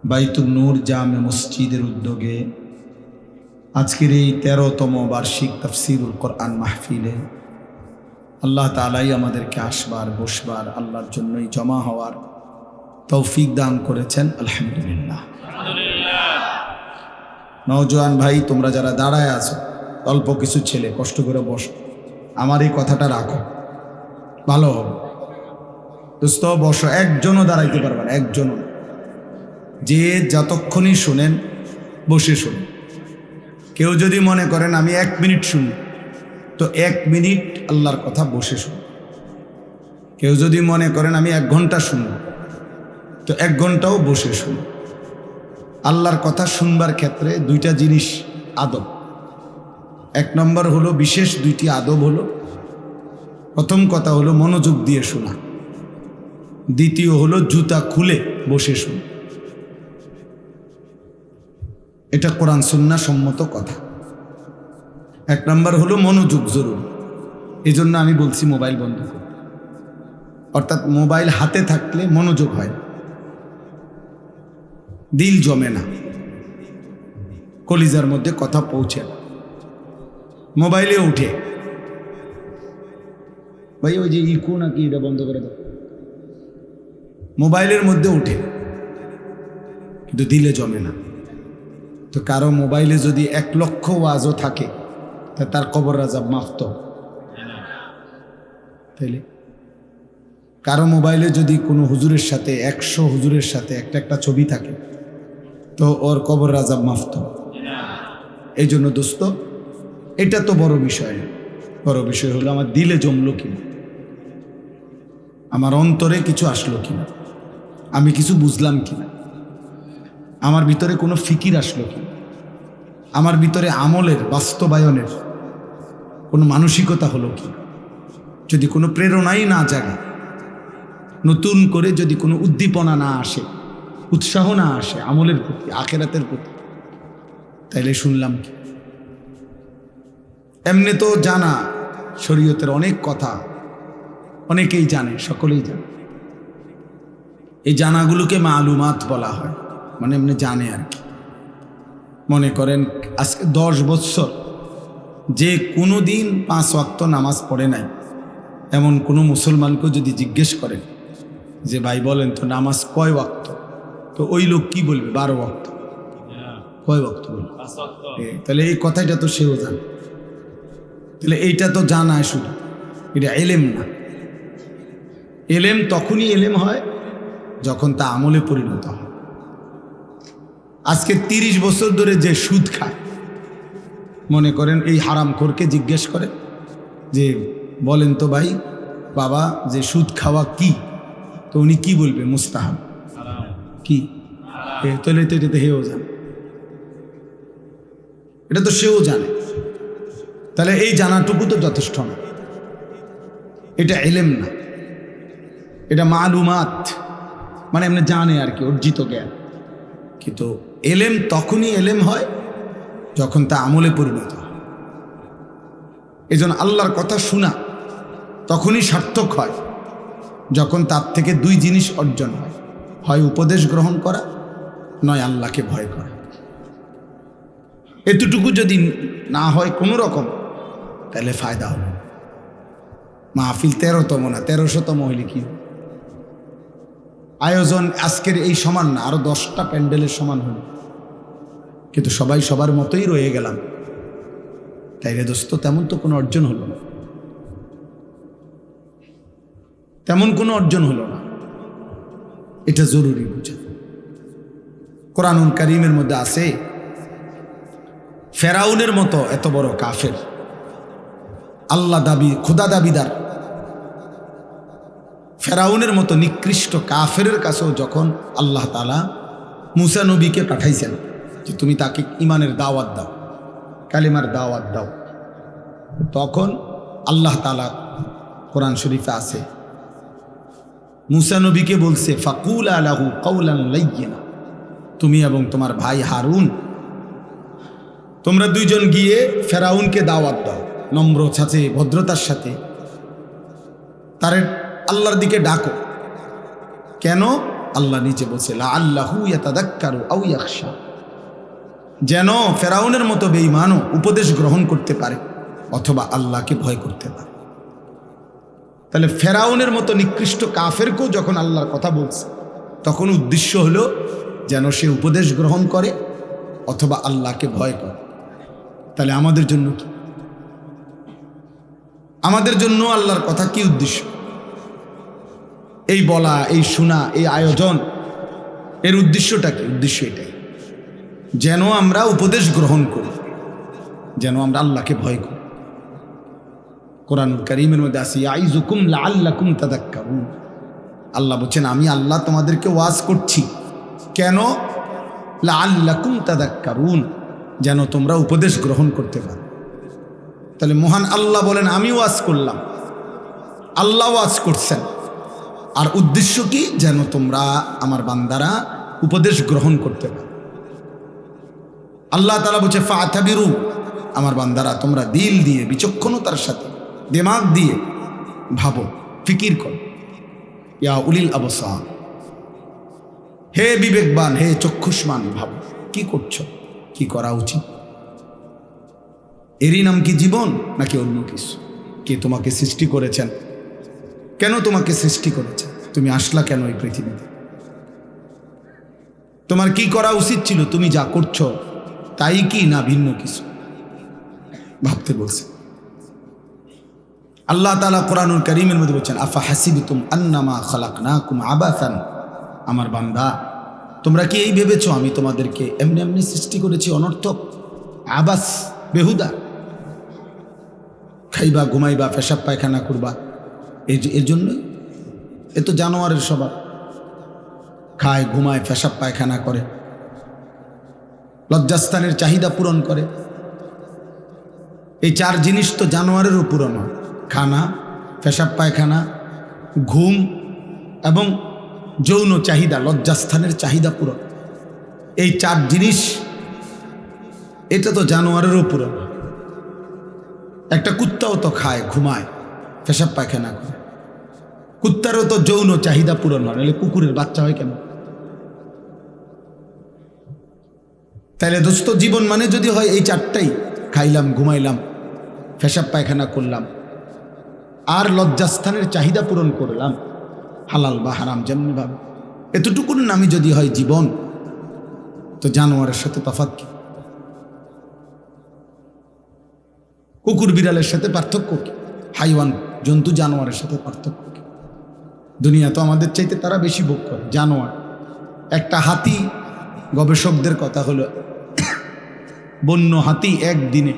বাইতুন নূর জামে মসজিদের উদ্যোগে আজকের এই 13তম বার্ষিক তাফসীরুল কোরআন মাহফিলে আল্লাহ তাআলাই আমাদেরকে আসবার, বসবার, আল্লাহর জন্যই জমা হওয়ার তৌফিক দান করেছেন। আলহামদুলিল্লাহ। নওজোয়ান ভাই, তোমরা যারা দাঁড়ায় আছো, অল্প কিছু ছেলে, কষ্ট করে বসো, আমার এই কথাটা রাখো, ভালো হবে। দোস্ত বসো, একজনও দাঁড়াইতে পারবে না, একজনও। যে যতক্ষণই শুনেন বসে শুনুন। কেউ যদি মনে করেন আমি 1 মিনিট শুনি, তো 1 মিনিট আল্লাহর কথা বসে শুনুন। কেউ যদি মনে করেন আমি 1 ঘন্টা শুনব, তো 1 ঘন্টাও বসে শুনুন। আল্লাহর কথা শুনবার ক্ষেত্রে 2টা জিনিস আদব। 1 নম্বর হলো, বিশেষ 2টি আদব হলো, প্রথম কথা হলো মনোযোগ দিয়ে শোনা, দ্বিতীয় হলো জুতা খুলে বসে শোনা। এটা কোরআন সুন্নাহ সম্মত কথা। 1 নম্বর হলো মনোযোগ জরুরি। এই জন্য আমি বলছি মোবাইল বন্ধ করতে, অর্থাৎ মোবাইল হাতে থাকলে মনোযোগ হয়, দিল জমে না, কলিজার মধ্যে কথা পৌঁছে না। মোবাইলে উঠে ভাই ওই যে ইকো নাকি, এটা বন্ধ করে দাও। মোবাইলের মধ্যে উঠে কিন্তু দিলে জমে না। তো কারো মোবাইলে যদি 1 লক্ষ ওয়াজও থাকে, তা তার কবর আযাব মাফ তো তাইলে? কারো মোবাইলে যদি কোনো হুজুরের সাথে 100 হুজুরের সাথে একটা ছবি থাকে, তো ওর কবর আযাব মাফ তো? এই জন্য দোস্ত, এটা তো বড় বিষয় না। বড় বিষয় হলো আমার দিলে জমলো কিনা, আমার অন্তরে কিছু আসলো কিনা, আমি কিছু বুঝলাম কিনা, আমার ভিতরে কোনো ফিকির আসলো কিনা, আমার ভিতরে আমলের বাস্তবায়নের কোনো মানসিকতা হলো কিনা। যদি কোনো প্রেরণাই না জাগে, নতুন করে যদি কোনো উদ্দীপনা না আসে, উৎসাহ না আসে আমলের প্রতি, আখিরাতের প্রতি, তাইলে শুনলাম কি? এমনি তো জানা শরীয়তের অনেক কথা অনেকেই জানে, সকলেই জানে। এই জানাগুলোকে মালুমাত বলা হয়, মানে এমনি জানে আর কি। মনে করেন আজকে 10 বছর যে কোনো দিন 5 ওয়াক্ত নামাজ পড়ে নাই, এমন কোনো মুসলমানকে যদি জিজ্ঞেস করেন যে ভাই বলেন তো নামাজ কয় ওয়াক্ত, তো ওই লোক কি বলবে? 12 ওয়াক্ত। কয় ওয়াক্ত বলবে? তাহলে এই কথাটা তো সেও জানে। তাহলে এইটা তো জানায় শুধু, এটা এলেম না। এলেম তখনই এলেম হয় যখন তা আমলে পরিণত হয়। আজকে 30 বছর ধরে যে সুদ খায়, মনে করেন এই হারামখোরকে জিজ্ঞেস করে যে বলেন তো ভাই বাবা যে সুদ খাওয়া কি, তো উনি কি বলবে? মুস্তাহাব। কি? তাহলে তো এটা তো হেও জানে, এটা তো সেও জানে। তাহলে এই জানাটুকু তো যথেষ্ট না, এটা এলেম না, এটা মালুমাত, মানে এমনি জানে আর কি, অর্জিত জ্ঞান। কিন্তু এলেম তখনই এলেম হয় যখন তা আমলে পরিণত হয়। এই জন্য আল্লাহর কথা শোনা তখনই সার্থক হয় যখন তার থেকে 2 জিনিস অর্জন হয়, হয় উপদেশ গ্রহণ করা, নয় আল্লাহকে ভয় করা। এতটুকু যদি না হয় কোনো রকম, তাহলে ফায়দা হবে। মাহফিল 13তম না, 1300তম হইলে কি আয়োজন আজকের এই সমান না, আরো 10টা প্যান্ডেলের সমান হলো, কিন্তু সবাই সবার মতোই রয়ে গেলাম। তাইলে দোস্ত তেমন তো কোনো অর্জন হলো না, তেমন কোনো অর্জন হলো না। এটা জরুরি বুঝা। কোরআনুল কারীমের মধ্যে আছে ফেরাউনের মতো এত বড় কাফের, আল্লাহ দাবি খোদা দাবিদার ফেরাউনের মতো নিকৃষ্ট কাফেরের কাছেও যখন আল্লাহ তাআলা মুসা নবীকে পাঠাইছেন যে তুমি তাকে ইমানের দাওয়াত দাও, কালিমার দাওয়াত দাও, তখন আল্লাহ তাআলা কোরআন শরীফে আছে মুসা নবীকে বলছে ফাকুলা লাহু কাওলান লাইয়িনা, তুমি এবং তোমার ভাই হারুন তোমরা দুইজন গিয়ে ফেরাউনকে দাওয়াত দাও, নম্র সাথে ভদ্রতার সাথে তার আল্লাহর দিকে ডাকো। কেন? আল্লাহ নিচে বলছে লাআল্লাহু ইয়াতাযাক্কারু আও ইয়াখশা, যেন ফেরাউনের মতো বেঈমানও উপদেশ গ্রহণ করতে পারে অথবা আল্লাহকে ভয় করতে পারে। তাহলে ফেরাউনের মতো নিকৃষ্ট কাফেরকেও যখন আল্লাহর কথা বলছে তখন উদ্দেশ্য হলো যেন সে উপদেশ গ্রহণ করে অথবা আল্লাহকে ভয় করে। তাহলে আমাদের জন্য কি? আমাদের জন্য আল্লাহর কথা কি উদ্দেশ্য? এই বলা, এই শোনা, এই আয়োজন, এর উদ্দেশ্যটা কি? উদ্দেশ্য এটাই যেন আমরা উপদেশ গ্রহণ করি, যেন আমরা আল্লাহকে ভয় করি। কোরআনুল কারীমের মধ্যে আছে ইয়াইযুকুম লাআল্লাকুম তাযাক্কারুন, আল্লাহ বলছেন আমি আল্লাহ তোমাদেরকে ওয়াজ করছি। কেন? লাআল্লাকুম তাযাক্কারুন, যেন তোমরা উপদেশ গ্রহণ করতে পারো। তাহলে মহান আল্লাহ বলেন আমি ওয়াজ করলাম, আল্লাহ ওয়াজ করছেন, আর উদ্দেশ্য কি? যেন তোমরা আমার বান্দারা উপদেশ গ্রহণ করতে পারো। আল্লাহ তাআলা বলছে ফাতাবিরু, আমার বান্দারা তোমরা দিল দিয়ে বিচক্ষণতার সাথে দিমাগ দিয়ে ভাবো, ফিকির করো। ইয়া উলিল আবসার, হে বিবেকবান, হে চক্ষুষ্মান, ভাবো কি করছো, কি করা উচিত। এরই নাম কি জীবন নাকি অন্য কিছু? কে তোমাকে সৃষ্টি করেছেন? কেন তোমাকে সৃষ্টি করেছেন? তুমি আসলা কেন এই পৃথিবীতে? তোমার কি করা উচিত ছিল? তুমি যা করছো তাই কি না ভিন্ন কিছু? ভাবতে বলছে আল্লাহ তাআলা কোরআনুল কারীমের মধ্যে বলছেন আফা হাসিবতুম আন্নামা খালাকনাকুম আবাসান, আমার বান্দা তোমরা কি এই ভেবেছো আমি তোমাদেরকে এমনি এমনি সৃষ্টি করেছি অনর্থক? আবাস, বেহুদা, খাইবা, ঘুমাইবা, পেশাব পায়খানা করবা, এর জন্য। এ তো জানোয়ারের স্বভাব, খায়, ঘুমায়, পেশাব পায়খানা করে, লজ্জাস্থানের চাহিদা পূরণ করে। এই চার জিনিস তো জানোয়ারেরও পূরণ হয়, খানা, পেশাব পায়খানা, ঘুম এবং যৌন চাহিদা, লজ্জাস্থানের চাহিদা পূরণ। এই চার জিনিস এটা তো জানোয়ারেরও পূরণ হয়। একটা কুত্তাও তো খায়, ঘুমায়, পেশাব পায়খানা করে, কুত্তারও তো যৌন চাহিদা পূরণ হয়, নাহলে কুকুরের বাচ্চা হয় কেন? তাইলে দোস্ত জীবন মানে যদি হয় এই চারটাই, খাইলাম, ঘুমাইলাম, পেশাব পায়খানা করলাম আর লজ্জাস্থানের চাহিদা পূরণ করলাম, হালাল বা হারাম যেমনি ভাবে, এতটুকুর নামই যদি হয় জীবন, তো জানোয়ারের সাথে তফাৎ কি? কুকুর বিড়ালের সাথে পার্থক্য কি? হাইওয়ান, জন্তু জানোয়ারের সাথে পার্থক্য কি? দুনিয়া তো আমাদের চাইতে তারা বেশি ভোগ করে, জানোয়ার। একটা হাতি, গবেষকদের কথা হলো বন্য হাতি একদিনে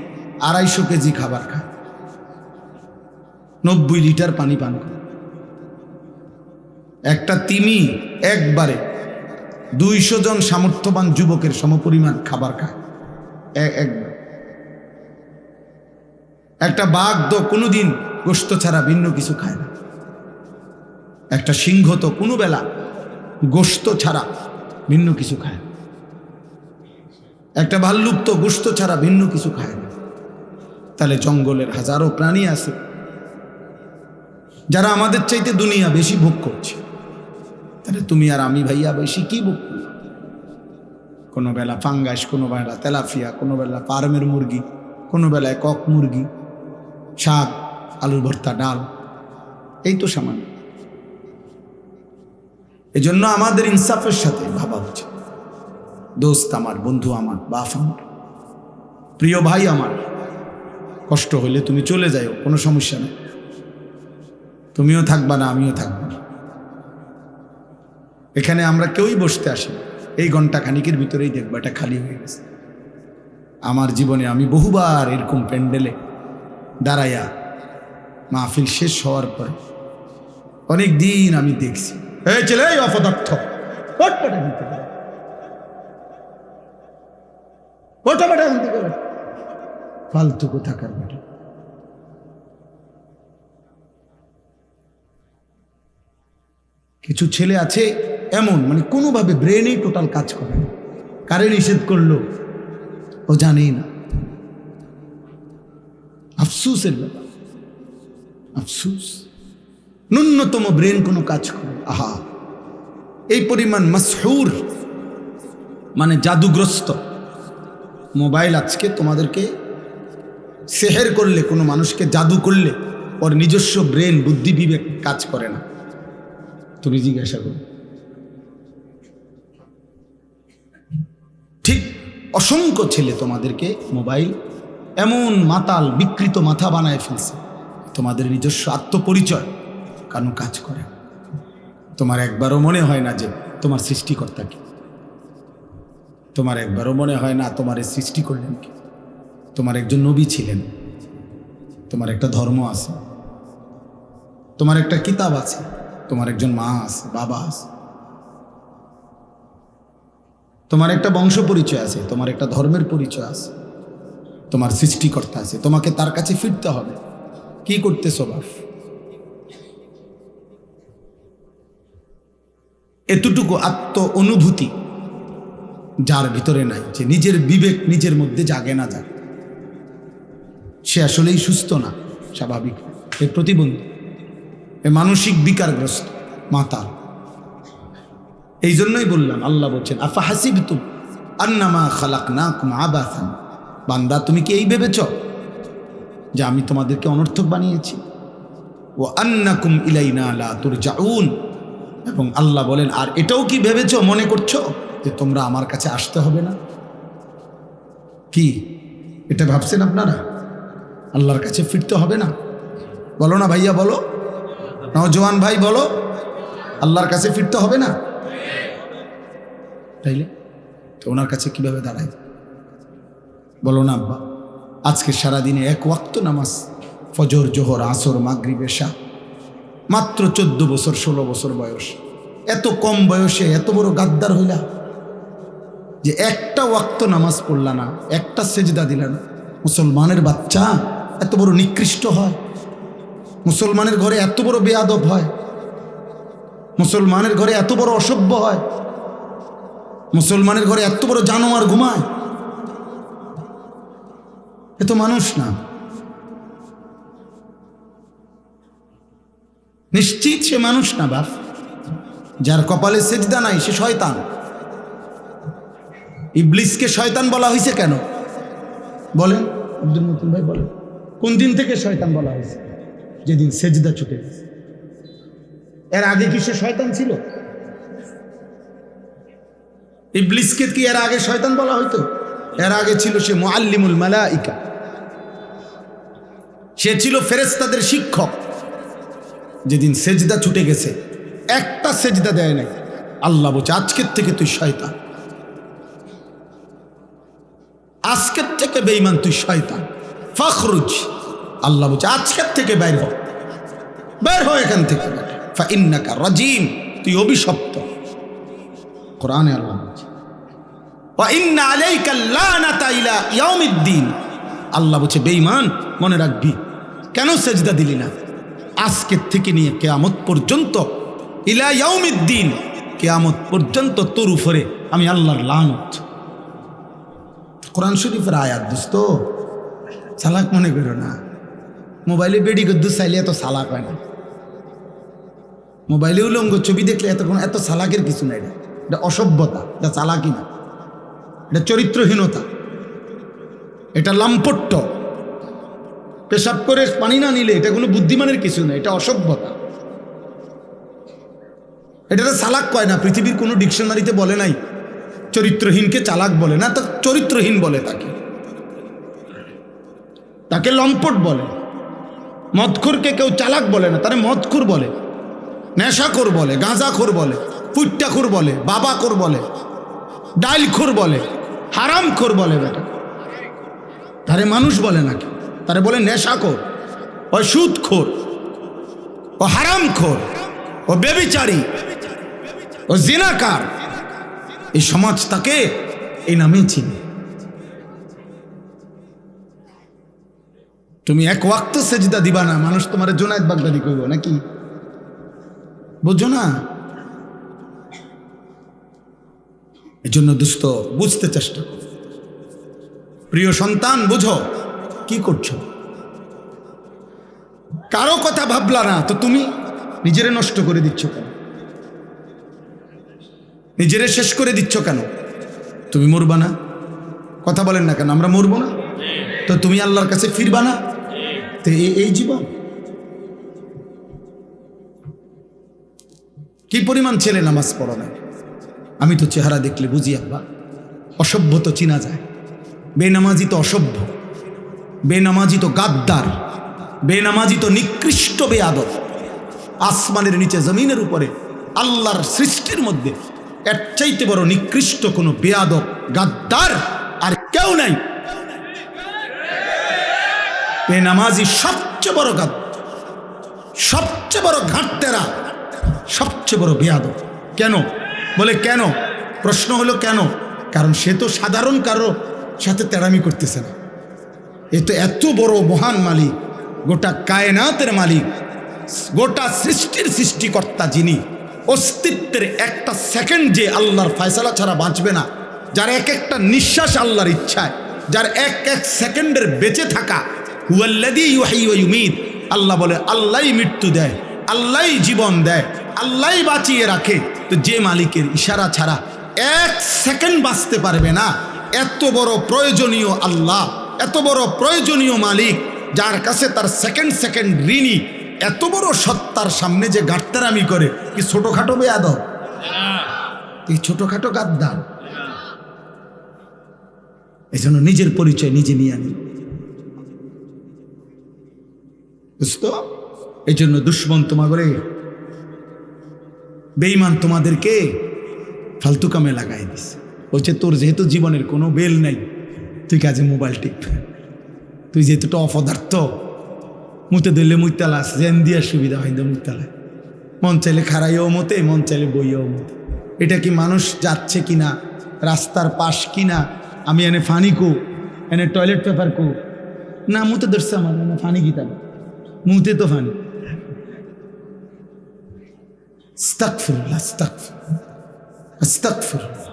250 কেজি খাবার খায়, 90 লিটার পানি পান করে। একটা তিমি একবারে 200 জন সামর্থ্যবান যুবকের সমপরিমাণ খাবার খায় একবার। একটা বাঘ তো কোনোদিন গোশত ছাড়া ভিন্ন কিছু খায় না। একটা সিংহ তো কোনো বেলা গোশত ছাড়া ভিন্ন কিছু খায় না। একটা ভাল্লুক তো গোশত ছাড়া ভিন্ন কিছু খায় না। তাহলে জঙ্গলের হাজারো প্রাণী আছে যারা আমাদের চাইতে দুনিয়া বেশি ভোগ করছে। তাহলে তুমি আর আমি ভাইয়া বেশি কি ভোগ করলাম? কোনো বেলা ফাঙ্গাস, কোনো বেলা তেলাফিয়া, কোনো বেলা ফার্মের মুরগি, কোনো বেলায় কক মুরগি, শাক, আলুর ভর্তা, ডাল, এই তো সামান্য। এজন্য আমাদের ইনসাফের সাথে ভাবা উচিত। দোস্ত আমার, বন্ধু আমার, বাপ আমার, প্রিয় ভাই আমার, কষ্ট হইলে তুমি চলে যাও, কোনো সমস্যা নেই। তুমিও থাকবা না, আমিও থাকবো না। এখানে আমরা কেউই বসতে আসি, এই ঘন্টা খানিকের ভিতরেই দেখবো এটা খালি হয়ে গেছে। আমার জীবনে আমি বহুবার এরকম প্যান্ডেলে দাঁড়াইয়া মাহফিল শেষ হওয়ার পরে অনেক দিন আমি দেখছি, এই ছেলে এই অপদার্থ ফালতু কোথাকার বেটা। কিছু ছেলে আছে এমন, মানে কোনোভাবে ব্রেনেই টোটাল কাজ করে না, কারে নিষেধ করলো ও জানেই না। আফসুসের ব্যাপার, আফসুস। ন্যূনতম ব্রেন কোনো কাজ করে, আহা এই পরিমাণ মাসহুর মানে জাদুগ্রস্ত মোবাইল আজকে তোমাদেরকে সেহের করলে, কোনো মানুষকে জাদু করলে ওর নিজস্ব ব্রেন বুদ্ধি বিবেক কাজ করে না। তুমি জিজ্ঞাসা করো। ঠিক অসংখ্য ছেলে তোমাদেরকে মোবাইল এমন মাতাল বিকৃত মাথা বানায় ফেলছে, তোমাদের নিজস্ব আত্মপরিচয় কেন কাজ করে। তোমার একবারও মনে হয় না যে তোমার সৃষ্টিকর্তা কি, তোমার একবারও মনে হয় না তোমার সৃষ্টি করলেন কি, তোমার একজন নবী ছিলেন, তোমার একটা ধর্ম আছে, তোমার একটা কিতাব আছে, তোমার একজন মা আছে, বাবা আছে, তোমার একটা বংশ পরিচয় আছে, তোমার একটা ধর্মের পরিচয় আছে, তোমার সৃষ্টিকর্তা আছে, তোমাকে তার কাছে ফিরতে হবে। কি করতেছো বাপ? এতটুকু আত্ম অনুভূতি যার ভিতরে নাই, যে নিজের বিবেক নিজের মধ্যে জাগে না যায়, সে আসলেই সুস্থ না, স্বাভাবিক এ প্রতিবন্ধী, এ মানসিক বিকারগ্রস্ত মাতা। এই জন্যই বললাম, আল্লাহ বলছেন আফা হাসিবতুম আন্নামা খালাকনাকুম আবাসান, বান্দা তুমি কি এই ভেবেছ যে আমি তোমাদেরকে অনর্থক বানিয়েছি? ও আন্নাকুম ইলাইনা লা তুরজাউন, এবং আল্লাহ বলেন আর এটাও কি ভেবেছ, মনে করছো যে তোমরা আমার কাছে আসতে হবে না? কি এটা ভাবছেন আপনারা? আল্লাহর কাছে ফিরতে হবে না? বলো না ভাইয়া, বলো, নওজোয়ান ভাই বলো, আল্লাহর কাছে ফিরতে হবে না? তাইলে তো ওনার কাছে কিভাবে দাঁড়ায়? বলো না আব্বা, আজকে সারাদিনে এক ওয়াক্ত নামাজ, ফজর জোহর আসর মাগরিব এশা, মাত্র 14 বছর 16 বছর বয়স, এত কম বয়সে এত বড় গাদ্দার হইলা যে একটা ওয়াক্ত নামাজ পড়লা না, একটা সেজদা দিলা না। মুসলমানের বাচ্চা এত বড় নিকৃষ্ট হয়, মুসলমানের ঘরে এত বড় বেয়াদব হয়, মুসলমানের ঘরে এত বড় অসভ্য হয়, মুসলমানের ঘরে এত বড় জানোয়ার ঘুমায়। এ তো মানুষ না, নিশ্চিত সে মানুষ না বাপ। যার কপালে সেজদা নাই সে শয়তান। ইবলিসকে শয়তান বলা হয়েছে কেন বলেন? আব্দুল মতিন ভাই বলেন, কোন দিন থেকে শয়তান বলা হয়েছে? যেদিন সেজদা ছুটে গেছে। এর আগে কি সে শয়তান ছিল? ইবলিসকে কি এর আগে শয়তান বলা হইতো? এর আগে ছিল সে মুআল্লিমুল মালাইকা, সে ছিল ফেরেশতাদের শিক্ষক। যেদিন সেজদা ছুটে গেছে, একটা সেজদা দেয় নাই, আল্লাহ বলছে আজকের থেকে তুই শয়তান, আজকের থেকে বেঈমান তুই শয়তান, ফাখরুজ। আল্লাহ বলছে আজকের থেকে বের হ, বের হ এখান থেকে, ফা ইন্নাকা রাজিম, তুই অভিশপ্ত। কোরআনে আল্লাহ বলছে ওয়া ইন্না আলাইকা লানাতা ইলা ইয়াউমিদ্দিন। আল্লাহ বলছে বেঈমান মনে রাখবি, কেন সেজদা দিলি না? আজকের থেকে নিয়ে কিয়ামত পর্যন্ত, ইলা ইয়াউমিদ্দিন, কিয়ামত পর্যন্ত তোর উপরে আমি আল্লাহর লানত। কোরআন শরীফের আয়াত দোস্ত, চালাক মনে করো না। মোবাইলে বেডি গদ্দু চাইলে এত চালাক হয় না, মোবাইলে উলঙ্গ ছবি দেখলে এত চালাকের কিছু নাই। এটা অসভ্যতা, এটা চালাকি না, এটা চরিত্রহীনতা, এটা লাম্পট্য। পেশাব করে পানি না নিলে এটা কোনো বুদ্ধিমানের কিছু না, এটা অসভ্যতা। এটা চালাক কয় না, পৃথিবীর কোনো ডিকশনারিতে বলে নাই চরিত্রহীনকে চালাক বলে না, তো চরিত্রহীন বলে তাকে লম্পট বলে। মদখোরকে কেউ চালাক বলে না, তারে মদখোর বলে, নেশাখোর বলে, গাঁজাখোর বলে, ফুট্টাখোর বলে, বাবাখোর বলে, ডাইলখোর বলে, হারামখোর বলে বেটা। তারে মানুষ বলে নাকি? তারে বলে নেশাখোর, ও সুদখোর, ও হারামখোর, ও ব্যভিচারী, ও জিনাকার। এই সমাজ তাকে এই নামেই চিনে। তুমি এক ওয়াক্ত সেজদা দিবা না, মানুষ তোমার জোনায়েদ বাগদাদি কইব নাকি? বুঝছো না? এই জন্য দোস্ত বুঝতে চেষ্টা করো। প্রিয় সন্তান, বুঝো কি করছো। কারো কথা ভাবলা না তো তুমি নিজেরে নষ্ট করে দিচ্ছ কেন? নিজেরে শেষ করে দিচ্ছ কেন? তুমি মরবা না? কথা বলেন না কেন? আমরা মরবো না তো তুমি আল্লাহর কাছে ফিরবা না? তো এই জীবন কি পরিমাণ ছেলে নামাজ পড়ো না? আমি তো চেহারা দেখলে বুঝি আব্বা, অসভ্য তো চিনা যায়। বেনামাজি তো অসভ্য, বেনামাজি তো গাদ্দার, বেনামাজি তো নিকৃষ্ট বেয়াদব। আসমানের নিচে জমিনের উপরে আল্লাহর সৃষ্টির মধ্যে এর চাইতে বড় নিকৃষ্ট কোনো বেয়াদব গাদ্দার আর কেউ নাই। বেনামাজি সবচেয়ে বড় গাদ্দার, সবচেয়ে বড় ঘাটতেরা, সবচেয়ে বড় বেয়াদব। কেন বলে? কেন? প্রশ্ন হলো কেন? কারণ সে তো সাধারণ কারো সাথে তেড়ামি করতেছে না। এ তো এত বড় মহান মালিক, গোটা কায়নাতের মালিক, গোটা সৃষ্টির সৃষ্টিকর্তা, যিনি অস্তিত্বের একটা সেকেন্ড যে আল্লাহর ফয়সালা ছাড়া বাঁচবে না, যার এক একটা নিঃশ্বাস আল্লাহর ইচ্ছায়, যার এক এক সেকেন্ডের বেঁচে থাকা, হুয়াল্লাযী ইউহয়ী ওয়া ইউমীত। আল্লাহ বলে আল্লাহই মৃত্যু দেয়, আল্লাহই জীবন দেয়, আল্লাহই বাঁচিয়ে রাখে। তো যে মালিকের ইশারা ছাড়া এক সেকেন্ড বাঁচতে পারবে না, এত বড় প্রয়োজনীয় আল্লাহ, এত বড় প্রয়োজনীয় মালিক, যার কাছে তার সেকেন্ড সেকেন্ড ঋণী, এত বড় সত্তার সামনে যে গাট্টারামি করে, কি ছোটখাটো বেয়াদব? কি ছোটখাটো গাদ্দার? এই জন্য নিজের পরিচয় নিজে নিয়ে আনি, বুঝতো? এই জন্য দুশ্মন তোমাদের, বেঈমান তোমাদেরকে ফালতু কামে লাগাই দিছে। বলছে তোর যেহেতু জীবনের কোনো বেল নাই, তুই কাজে মোবাইল টিপ, তুই যেহেতু অপদার্থ, মুতে দিলে মুইতালাস, জেন দিয়া সুবিধা হয় মুইতালা, মন চাইলে খারাইও মতে, মন চাইলে বইও মতে। এটা কি মানুষ যাচ্ছে কিনা, রাস্তার পাশ কিনা, আমি এনে ফানি কো, এনে টয়লেট পেপার কো, না মুতে ধরছে আমার ফানি গীতা, মুতে তো ফানি। আস্তাগফিরুল্লাহ, আস্তাগফিরুল্লাহ, আস্তাগফিরুল্লাহ,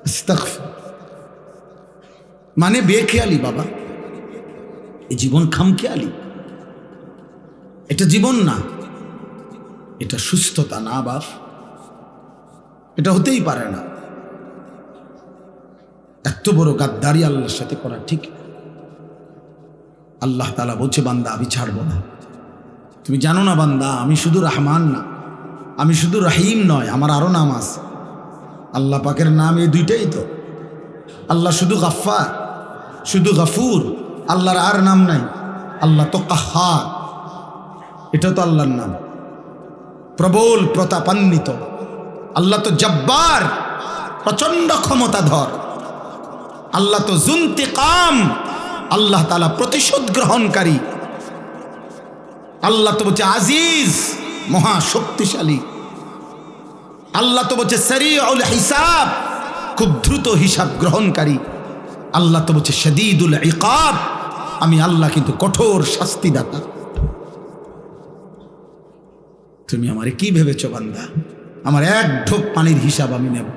আস্তাগফিরুল্লাহ। মানে বেখেয়ালি বাবা, এই জীবন খামখেয়ালি, এটা জীবন না, এটা সুস্থতা না বাপ, এটা হতেই পারে না। এত বড় গাদ্দারি আল্লাহর সাথে করা ঠিক। আল্লাহ তাআলা বলছে বান্দা আমি ছাড়বো না। তুমি জানো না বান্দা, আমি শুধু রহমান না, আমি শুধু রহিম নয়, আমার আরো নাম আছে। আল্লাহ পাকের নাম এই দুইটাই তো। আল্লাহ শুধু গাফফার, শুধু গাফুর, আল্লাহর আর নাম নাই। আল্লাহ তো কাহ্হার, এটা তো আল্লাহর নাম। প্রবল প্রতাপান্বিত আল্লাহ তো জব্বার, প্রচন্ড ক্ষমতাধর। আল্লাহ তো যুন্তিকাম, আল্লাহ তাআলা প্রতিশোধ গ্রহণকারী। আল্লাহ তো বলছে আজিজ, মহা শক্তিশালী। আল্লাহ তো বলছে সারিউল হিসাব, খুব দ্রুত হিসাব গ্রহণকারী। আল্লাহ তো বলছে শাদীদুল ইকাব, আমি আল্লাহ কিন্তু কঠোর শাস্তিদাতা। তুমি আমারে কি ভেবেছো বান্দা? আমার এক ঢোক পানির হিসাব আমি নেব।